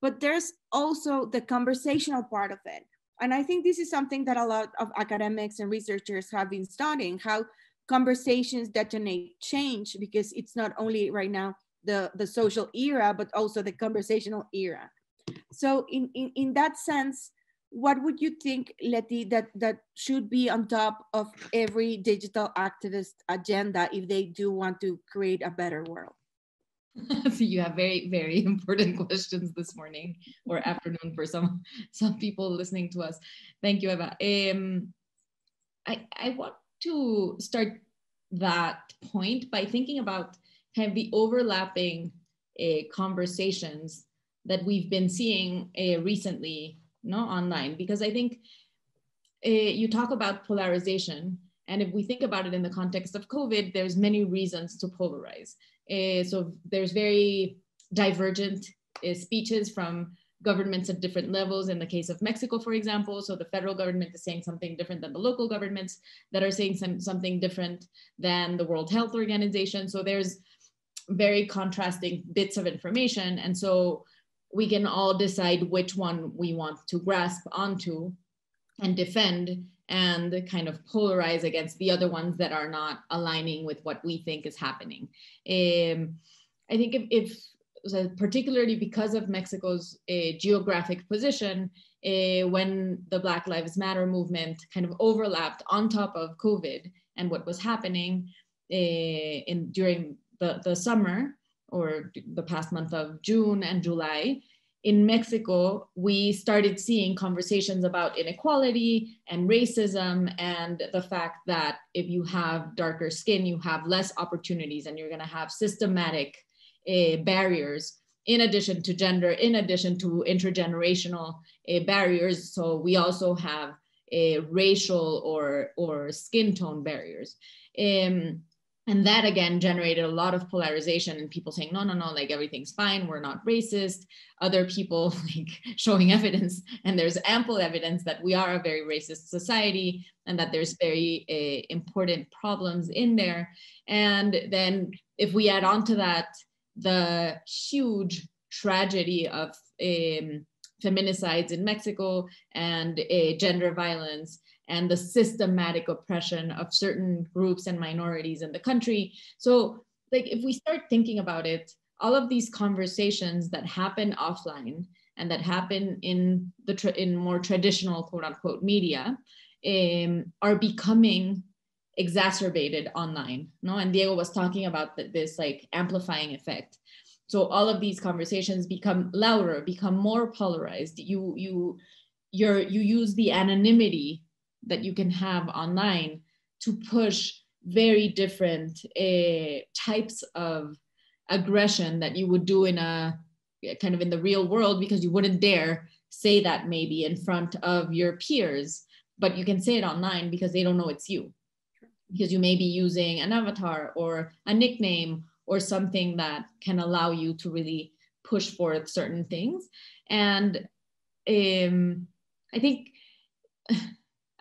But there's also the conversational part of it. And I think this is something that a lot of academics and researchers have been studying, how conversations detonate change, because it's not only right now the social era, but also the conversational era. So in that sense, what would you think, Leti, that should be on top of every digital activist agenda if they do want to create a better world? So you have very, very important questions this morning or afternoon for some people listening to us. Thank you, Eva. I want to start that point by thinking about kind of the overlapping conversations that we've been seeing recently, online, because I think you talk about polarization, and if we think about it in the context of COVID, there's many reasons to polarize. So there's very divergent speeches from governments at different levels. In the case of Mexico, for example, so the federal government is saying something different than the local governments that are saying something different than the World Health Organization. So there's very contrasting bits of information. And so we can all decide which one we want to grasp onto and defend and kind of polarize against the other ones that are not aligning with what we think is happening. I think if particularly because of Mexico's geographic position, when the Black Lives Matter movement kind of overlapped on top of COVID and what was happening during the summer or the past month of June and July, in Mexico, we started seeing conversations about inequality and racism and the fact that if you have darker skin, you have less opportunities and you're going to have systematic barriers in addition to gender, in addition to intergenerational barriers. So we also have racial or skin tone barriers. And that again generated a lot of polarization and people saying, no, like everything's fine, we're not racist. Other people like showing evidence, and there's ample evidence that we are a very racist society and that there's very important problems in there. And then if we add on to that, the huge tragedy of feminicides in Mexico and gender violence and the systematic oppression of certain groups and minorities in the country. So like if we start thinking about it, all of these conversations that happen offline and that happen in more traditional quote unquote media are becoming exacerbated online. And Diego was talking about this like amplifying effect. So all of these conversations become louder, become more polarized. You use the anonymity that you can have online to push very different types of aggression that you would do in a kind of in the real world, because you wouldn't dare say that maybe in front of your peers, but you can say it online because they don't know it's you, because you may be using an avatar or a nickname or something that can allow you to really push forth certain things. And I think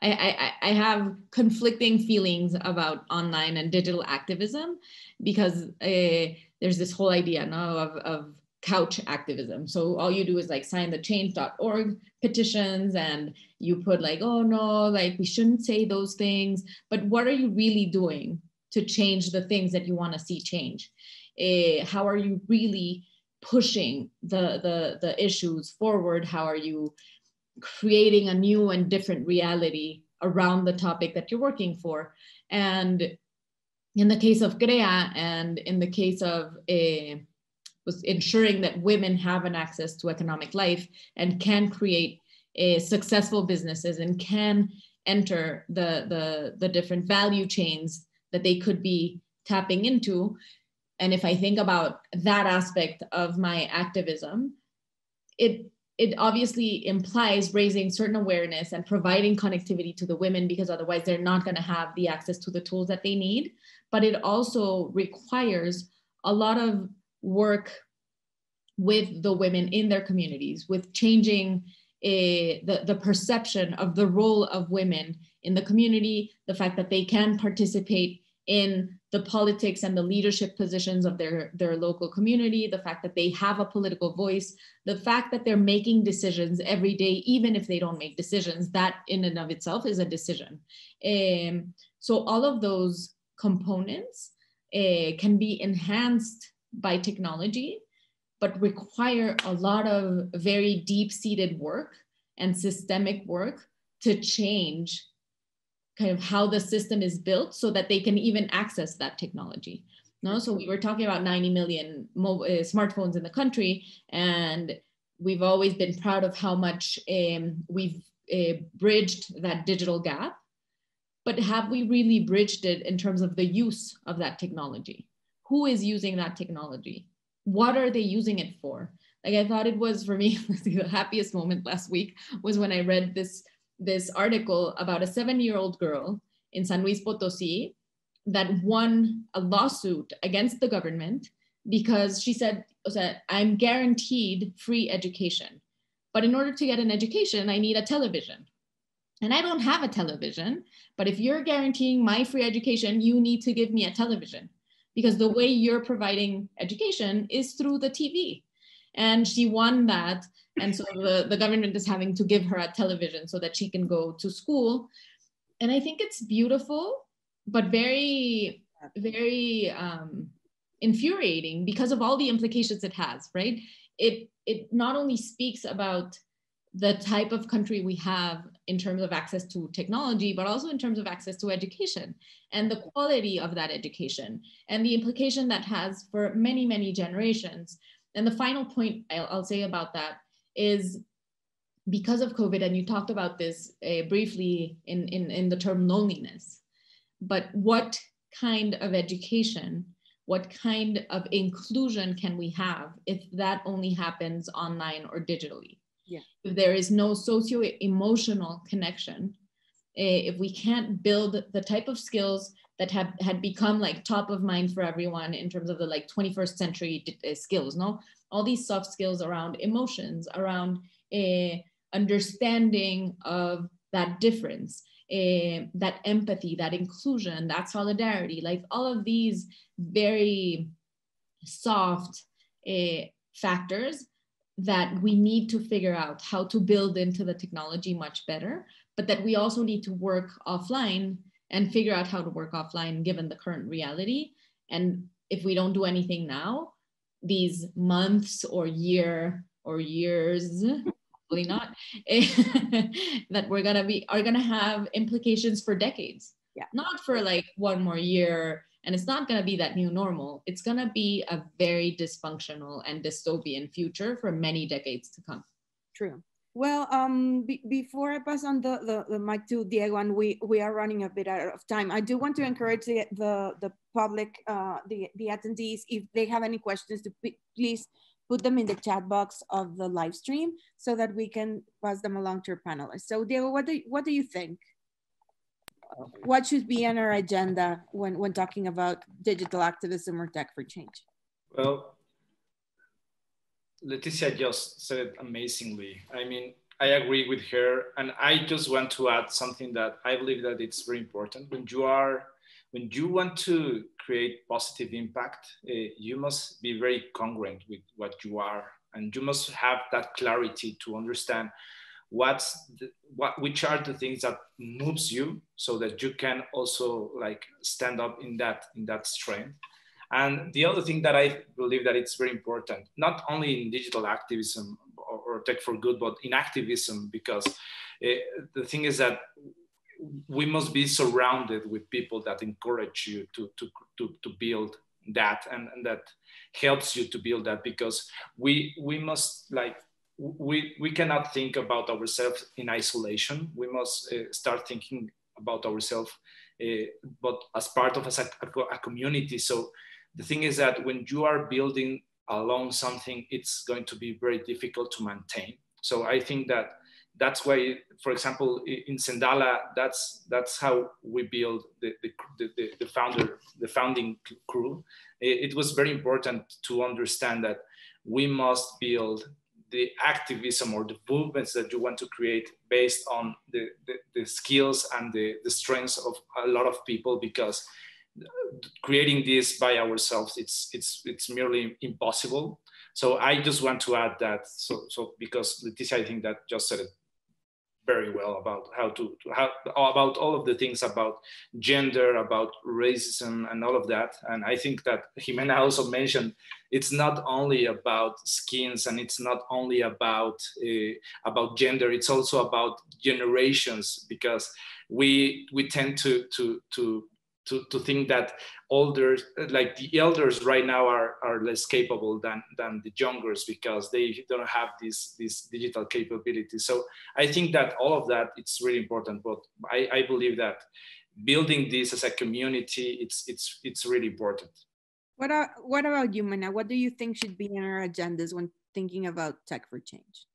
I have conflicting feelings about online and digital activism, because there's this whole idea of couch activism. So all you do is like sign the change.org petitions and you put like, oh no, like we shouldn't say those things, but what are you really doing to change the things that you want to see change? How are you really pushing the issues forward? How are you creating a new and different reality around the topic that you're working for? And in the case of CREA, and in the case of was ensuring that women have an access to economic life and can create successful businesses and can enter the different value chains that they could be tapping into. And if I think about that aspect of my activism, it obviously implies raising certain awareness and providing connectivity to the women, because otherwise they're not going to have the access to the tools that they need. But it also requires a lot of work with the women in their communities, with changing the perception of the role of women in the community, the fact that they can participate in the politics and the leadership positions of their local community, the fact that they have a political voice, the fact that they're making decisions every day, even if they don't make decisions, that in and of itself is a decision. So all of those components can be enhanced by technology, but require a lot of very deep-seated work and systemic work to change kind of how the system is built so that they can even access that technology. No, so we were talking about 90 million smartphones in the country, and we've always been proud of how much we've bridged that digital gap. But have we really bridged it in terms of the use of that technology? Who is using that technology? What are they using it for? Like, I thought it was, for me, the happiest moment last week was when I read this article about a 7-year-old girl in San Luis Potosí that won a lawsuit against the government because she said, I'm guaranteed free education. But in order to get an education, I need a television. And I don't have a television, but if you're guaranteeing my free education, you need to give me a television, because the way you're providing education is through the TV. And she won that. And so the government is having to give her a television so that she can go to school. And I think it's beautiful, but very, very infuriating because of all the implications it has, right? It not only speaks about the type of country we have in terms of access to technology, but also in terms of access to education and the quality of that education and the implication that has for many, many generations. And the final point I'll say about that is, because of COVID, and you talked about this briefly in the term loneliness, but what kind of education, what kind of inclusion can we have if that only happens online or digitally? Yeah. If there is no socio-emotional connection, if we can't build the type of skills that had become like top of mind for everyone in terms of the like 21st century skills, no? All these soft skills around emotions, around understanding of that difference, that empathy, that inclusion, that solidarity, like all of these very soft factors that we need to figure out how to build into the technology much better, but that we also need to work offline and figure out how to work offline given the current reality. And if we don't do anything now, these months or years, hopefully not, that are gonna have implications for decades. Yeah. Not for like one more year, and it's not gonna be that new normal. It's gonna be a very dysfunctional and dystopian future for many decades to come. True. Well, before I pass on the mic to Diego, and we are running a bit out of time, I do want to encourage the public, the attendees, if they have any questions, to please put them in the chat box of the live stream so that we can pass them along to our panelists. So Diego, what do you think? What should be on our agenda when talking about digital activism or tech for change? Well, Leticia just said it amazingly. I mean, I agree with her, and I just want to add something that I believe that it's very important. When you want to create positive impact, you must be very congruent with what you are, and you must have that clarity to understand which are the things that moves you, so that you can also like stand up in that strength. And the other thing that I believe that it's very important, not only in digital activism or tech for good, but in activism, because the thing is that we must be surrounded with people that encourage you to build that, and that helps you to build that, because we must, like, we cannot think about ourselves in isolation. We must start thinking about ourselves, but as part of a community. So the thing is that when you are building alone something, it's going to be very difficult to maintain. So I think that that's why, for example, in Sendala, that's how we build the founding crew. It was very important to understand that we must build the activism or the movements that you want to create based on the skills and the strengths of a lot of people, because creating this by ourselves, it's merely impossible. So I just want to add that, so because Leticia, I think that just said it very well about how about all of the things about gender, about racism, and all of that. And I think that Jimena also mentioned, it's not only about skins, and it's not only about gender, it's also about generations, because we tend to think that older, like the elders right now are less capable than the youngers, because they don't have this digital capability. So I think that all of that, it's really important. But I believe that building this as a community, it's really important. What about you, Mana? What do you think should be in our agendas when thinking about tech for change?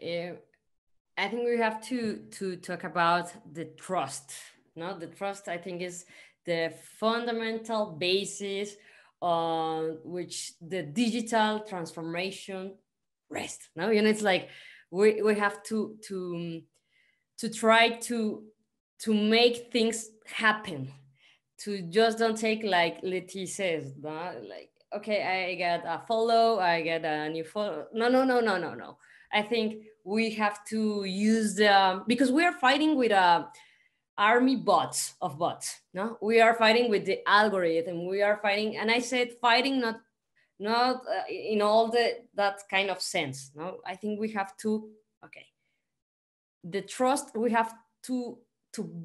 I think we have to talk about the trust. No, the trust, I think, is the fundamental basis on which the digital transformation rests. No, it's like we have to try to make things happen. To just don't take, like Leti says, no? Like, okay, I get a follow, I get a new follow. No. I think we have to use because we are fighting with army bots. No, we are fighting with the algorithm. We are fighting, and I said fighting, not in all that kind of sense. No, I think we have to, okay, the trust, we have to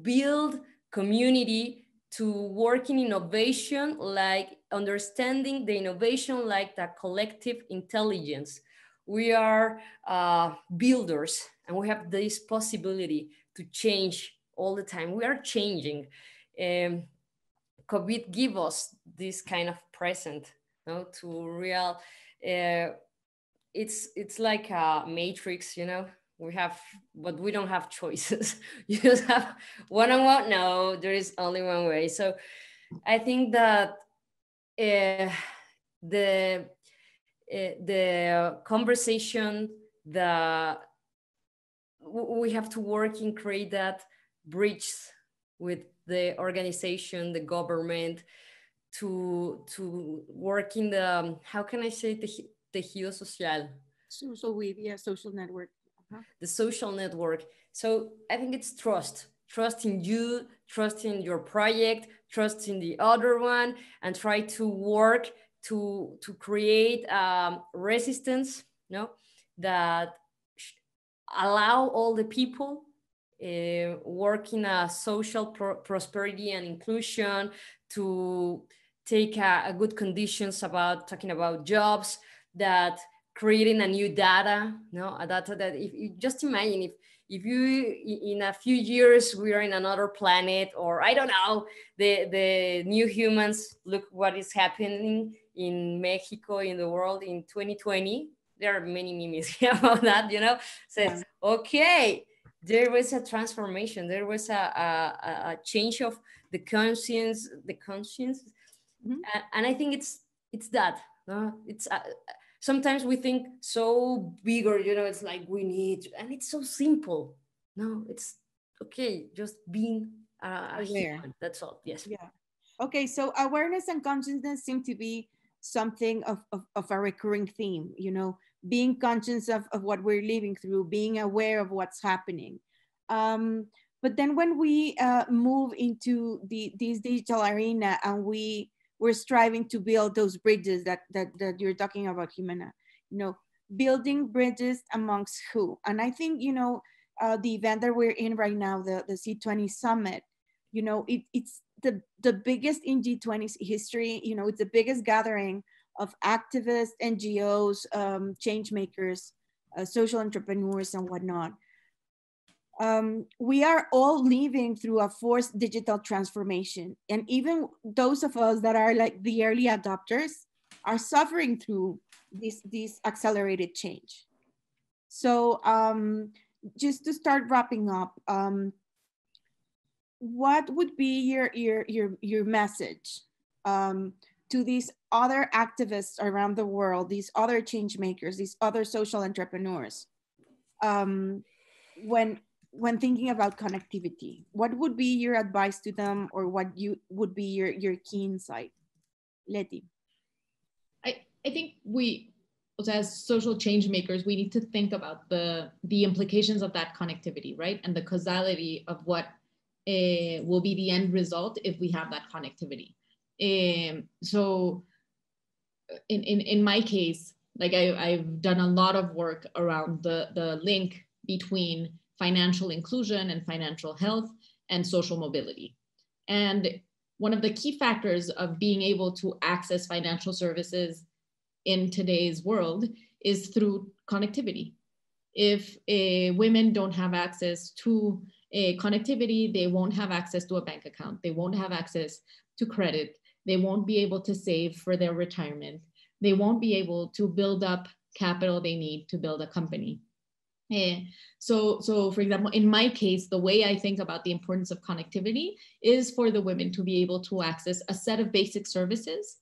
build community, to work in innovation, like understanding the innovation like the collective intelligence. We are builders, and we have this possibility to change all the time. We are changing. COVID give us this kind of present, to real. It's like a matrix, we have, but we don't have choices. You just have one-on-one. No, there is only one way. So I think that the conversation, we have to work and create that bridge with the organization, the government, to work in the, how can I say, tejido social. Social network. The social network. So I think it's trust in you, trust in your project, trust in the other one, and try to work to create resistance, that allow all the people work in a social prosperity and inclusion, to take a good conditions about talking about jobs, that creating a new data, a data that, if you just imagine, if you, in a few years, we are in another planet, or I don't know, the new humans, look what is happening in Mexico, in the world in 2020. There are many memes about that, says, okay, there was a transformation, there was a change of the conscience. Mm-hmm. And I think it's that, it's sometimes we think so bigger, it's like we need, and it's so simple. No, it's okay, just being aware. Human, that's all. Yes. Yeah. Okay, so awareness and consciousness seem to be something of a recurring theme, being conscious of what we're living through, being aware of what's happening. But then when we move into this digital arena, and we we're striving to build those bridges that you're talking about, Jimena. You know, building bridges amongst who? And I think, you know, the event that we're in right now, the C20 summit, you know, it's the biggest in G20's history. You know, it's the biggest gathering of activists, NGOs, change makers, social entrepreneurs, and whatnot. We are all living through a forced digital transformation. And even those of us that are like the early adopters are suffering through this accelerated change. So just to start wrapping up, what would be your message to these other activists around the world, these other change makers, these other social entrepreneurs, when thinking about connectivity? What would be your advice to them, or what would be your key insight? Leti. I think we, as social change makers, we need to think about the implications of that connectivity, right? And the causality of what will be the end result if we have that connectivity. So in my case, like I've done a lot of work around the link between financial inclusion and financial health and social mobility. And one of the key factors of being able to access financial services in today's world is through connectivity. If women don't have access to connectivity, they won't have access to a bank account. They won't have access to credit. They won't be able to save for their retirement. They won't be able to build up capital they need to build a company. So for example, in my case, the way I think about the importance of connectivity is for the women to be able to access a set of basic services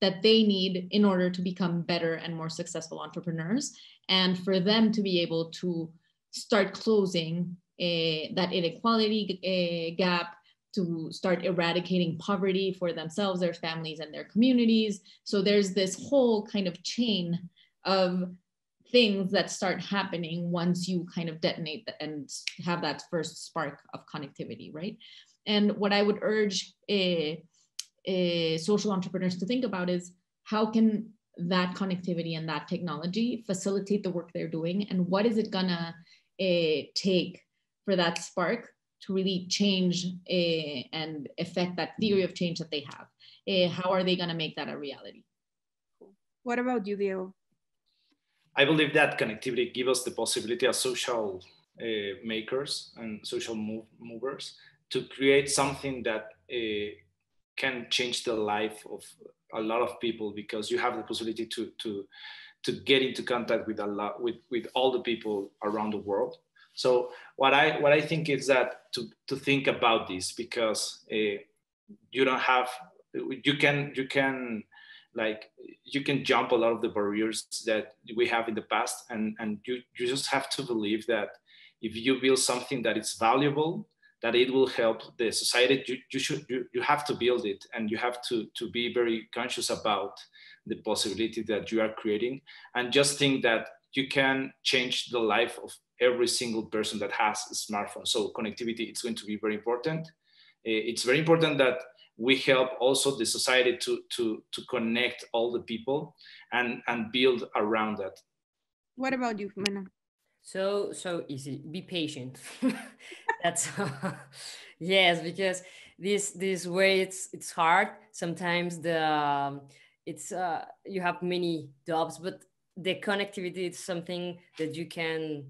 that they need in order to become better and more successful entrepreneurs, and for them to be able to start closing that inequality gap, to start eradicating poverty for themselves, their families, and their communities. So there's this whole kind of chain of things that start happening once you kind of detonate and have that first spark of connectivity, right? And what I would urge social entrepreneurs to think about is, how can that connectivity and that technology facilitate the work they're doing, and what is it gonna take for that spark to really change and affect that theory of change that they have? How are they gonna make that a reality? What about you, Diego? I believe that connectivity gives us the possibility as social makers and social movers to create something that can change the life of a lot of people, because you have the possibility to get into contact with with all the people around the world. So what I think is that to think about this, because you don't have, you can like, you can jump a lot of the barriers that we have in the past, and you just have to believe that if you build something that is valuable, that it will help the society. You have to build it, and you have to be very conscious about the possibility that you are creating, and just think that you can change the life of every single person that has a smartphone. So connectivity, it's going to be very important. It's very important that we help also the society to connect all the people and build around that. What about you, Jimena? So easy. Be patient. That's yes, because this way it's hard. Sometimes it's you have many jobs, but the connectivity is something that you can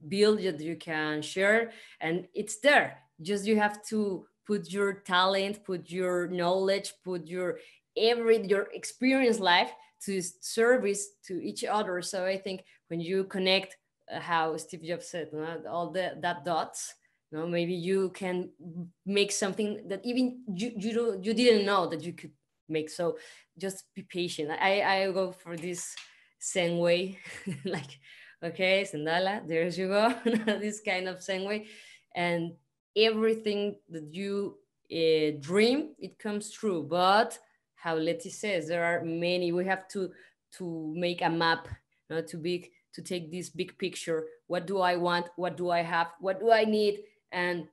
build, that you can share, and it's there. Just you have to put your talent, put your knowledge, put your experience life to service to each other. So I think when you connect, how Steve Jobs said, all that dots, maybe you can make something that even you didn't know that you could make. So just be patient. I go for this same way, like, okay, Sandala, there you go. This kind of same way, and everything that you dream, it comes true. But how Letty says, there are many. We have to make a map, to take this big picture. What do I want? What do I have? What do I need? And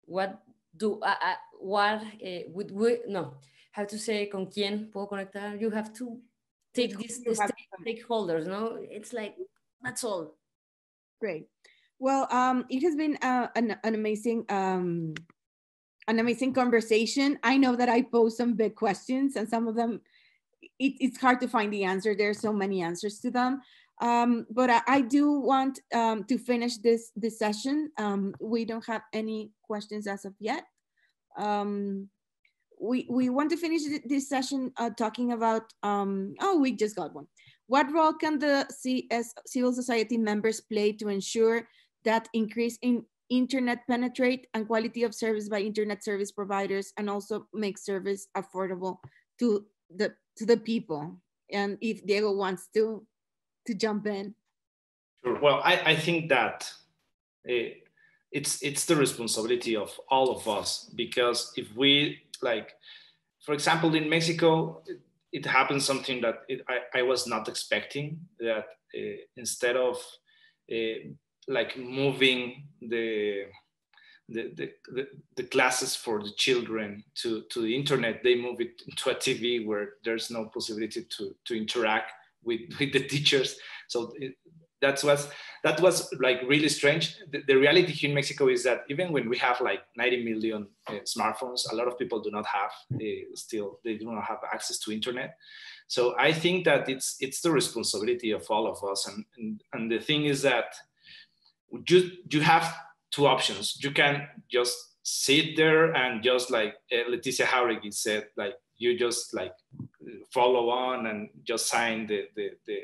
what do I would we no? how to say, con quién puedo conectar. You have to take these stakeholders, no? It's like, that's all. Great. Well, it has been an amazing conversation. I know that I posed some big questions, and some of them, it's hard to find the answer. There's so many answers to them. But I do want to finish this session. We don't have any questions as of yet. We want to finish this session talking about, oh, we just got one. What role can the civil society members play to ensure that increase in internet penetrate and quality of service by internet service providers, and also make service affordable to the people? And if Diego wants to jump in. Sure. Well, I think that it's the responsibility of all of us, because if we, like, for example, in Mexico, it happened something that I was not expecting, that instead of like moving the classes for the children to the internet, they move it to a TV where there's no possibility to interact with the teachers. So that was like really strange. The reality here in Mexico is that even when we have like 90 million smartphones, a lot of people do not have still, they do not have access to internet. So I think that it's the responsibility of all of us. And the thing is that you have two options. You can just sit there and just like Leticia Jauregui said, like you just like follow on and just sign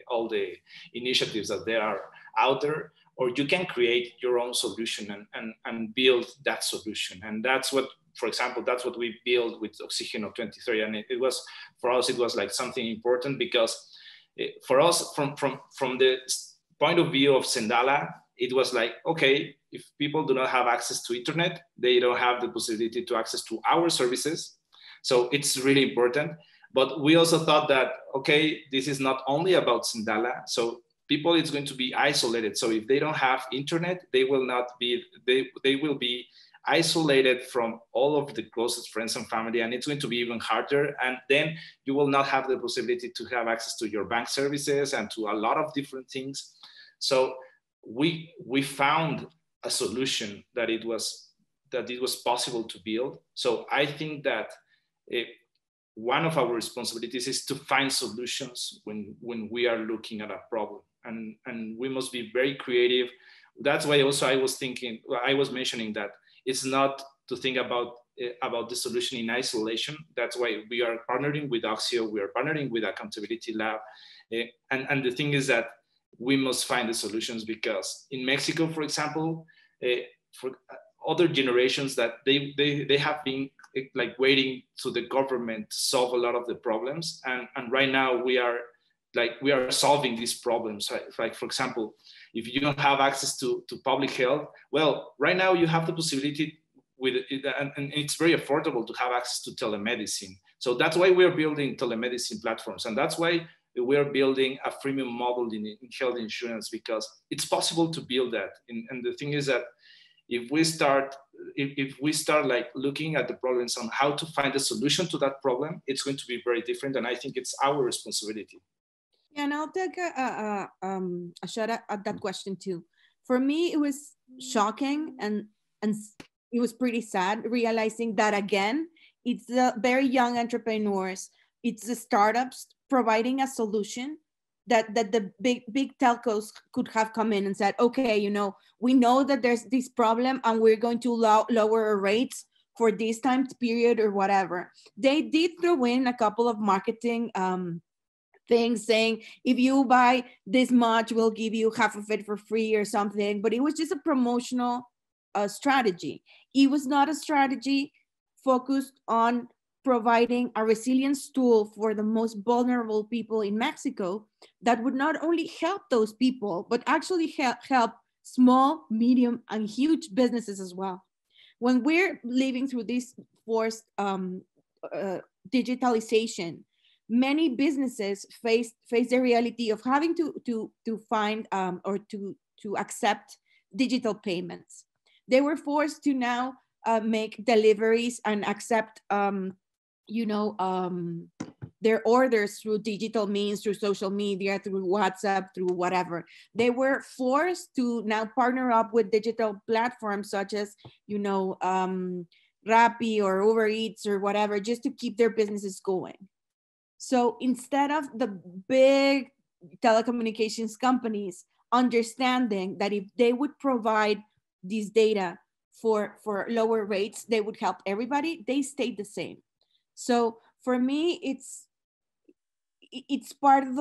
all the initiatives that there are out there, or you can create your own solution and build that solution. And that's what, for example, that's what we built with Oxigeno2030. And it was, for us, it was like something important, because for us, from the point of view of Sendala, it was like, okay, if people do not have access to internet, they don't have the possibility to access to our services. So it's really important. But we also thought that, okay, this is not only about Sendala. So people, it's going to be isolated. So if they don't have internet, they will not be, they will be isolated from all of the closest friends and family, and it's going to be even harder. And then you will not have the possibility to have access to your bank services and to a lot of different things. So we found a solution that it was possible to build. So I think that one of our responsibilities is to find solutions when we are looking at a problem, and we must be very creative. That's why also I was mentioning that it's not to think about the solution in isolation. That's why we are partnering with Oxio, we are partnering with Accountability Lab, and the thing is that we must find the solutions, because in Mexico, for example, for other generations, that they have been like waiting to the government to solve a lot of the problems, and right now we are solving these problems. Like for example, if you don't have access to public health, well, right now you have the possibility with it, and it's very affordable to have access to telemedicine. So that's why we're building telemedicine platforms, and that's why we're building a freemium model in health insurance, because it's possible to build that. And the thing is that if we start like looking at the problems on how to find a solution to that problem, it's going to be very different. And I think it's our responsibility. Yeah, and I'll take a shot at that question too. For me, it was shocking and it was pretty sad realizing that, again, it's the very young entrepreneurs, it's the startups providing a solution that the big telcos could have come in and said, okay, we know that there's this problem and we're going to lower our rates for this time period or whatever. They did throw in a couple of marketing things saying, if you buy this much, we'll give you half of it for free or something. But it was just a promotional strategy. It was not a strategy focused on providing a resilience tool for the most vulnerable people in Mexico that would not only help those people, but actually help small, medium, and huge businesses as well. When we're living through this forced digitalization, many businesses face the reality of having to find or to accept digital payments. They were forced to now make deliveries and accept you know, their orders through digital means, through social media, through WhatsApp, through whatever. They were forced to now partner up with digital platforms such as, you know, Rappi or Uber Eats or whatever, just to keep their businesses going. So instead of the big telecommunications companies understanding that if they would provide this data for lower rates, they would help everybody, they stayed the same. So for me, it's part of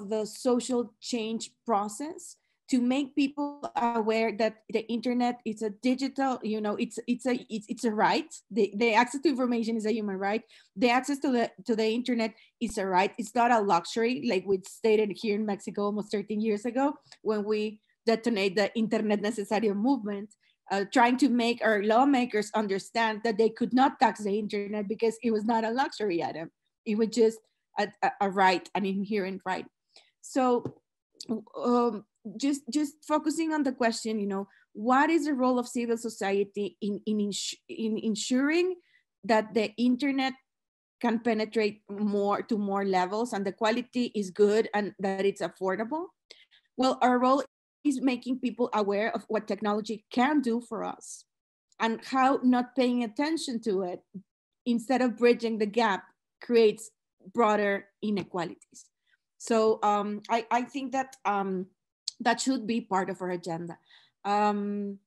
the social change process to make people aware that the internet is a digital, you know, it's a right. The access to information is a human right. The access to the internet is a right. It's not a luxury, like we stated here in Mexico almost 13 years ago when we detonate the Internet Necesario movement, trying to make our lawmakers understand that they could not tax the internet because it was not a luxury item. It was just a right, an inherent right. So just focusing on the question, you know, what is the role of civil society in ensuring that the internet can penetrate more to more levels and the quality is good and that it's affordable? Well, our role is making people aware of what technology can do for us and how not paying attention to it instead of bridging the gap creates broader inequalities. So I think that that should be part of our agenda. And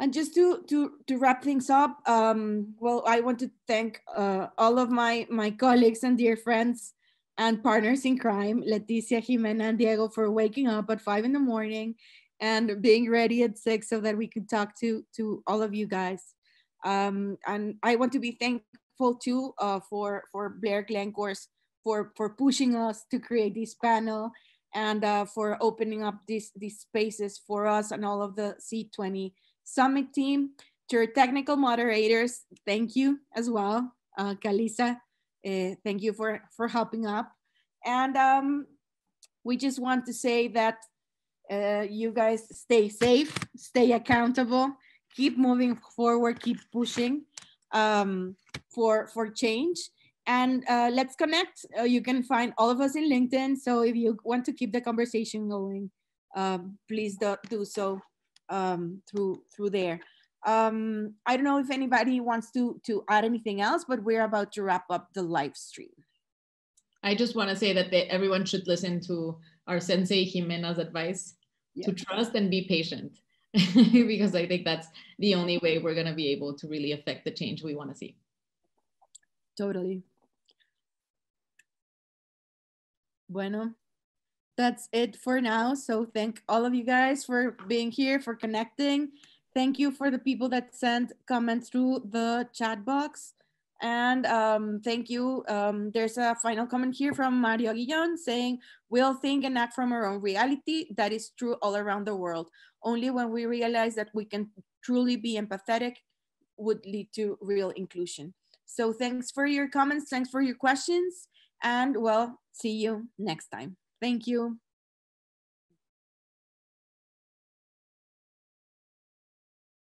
just to wrap things up, well, I want to thank all of my colleagues and dear friends and partners in crime, Leticia, Jimena, and Diego, for waking up at 5 in the morning and being ready at 6 so that we could talk to all of you guys. And I want to be thankful too for Blair Glencore's for pushing us to create this panel and for opening up these spaces for us and all of the C20 Summit team. To our technical moderators, thank you as well. Kalisa, thank you for helping up. And we just want to say that you guys stay safe, stay accountable, keep moving forward, keep pushing for change. And let's connect. You can find all of us in LinkedIn. So if you want to keep the conversation going, please do so through there. I don't know if anybody wants to add anything else, but we're about to wrap up the live stream. I just want to say that everyone should listen to our Sensei Jimena's advice to trust and be patient, because I think that's the only way we're going to be able to really affect the change we want to see. Totally. Bueno, that's it for now. So thank all of you guys for being here, for connecting. Thank you for the people that sent comments through the chat box. And thank you. There's a final comment here from Mario Guillon saying, we'll think and act from our own reality. That is true all around the world. Only when we realize that we can truly be empathetic would lead to real inclusion. So thanks for your comments. Thanks for your questions. And well, see you next time. Thank you.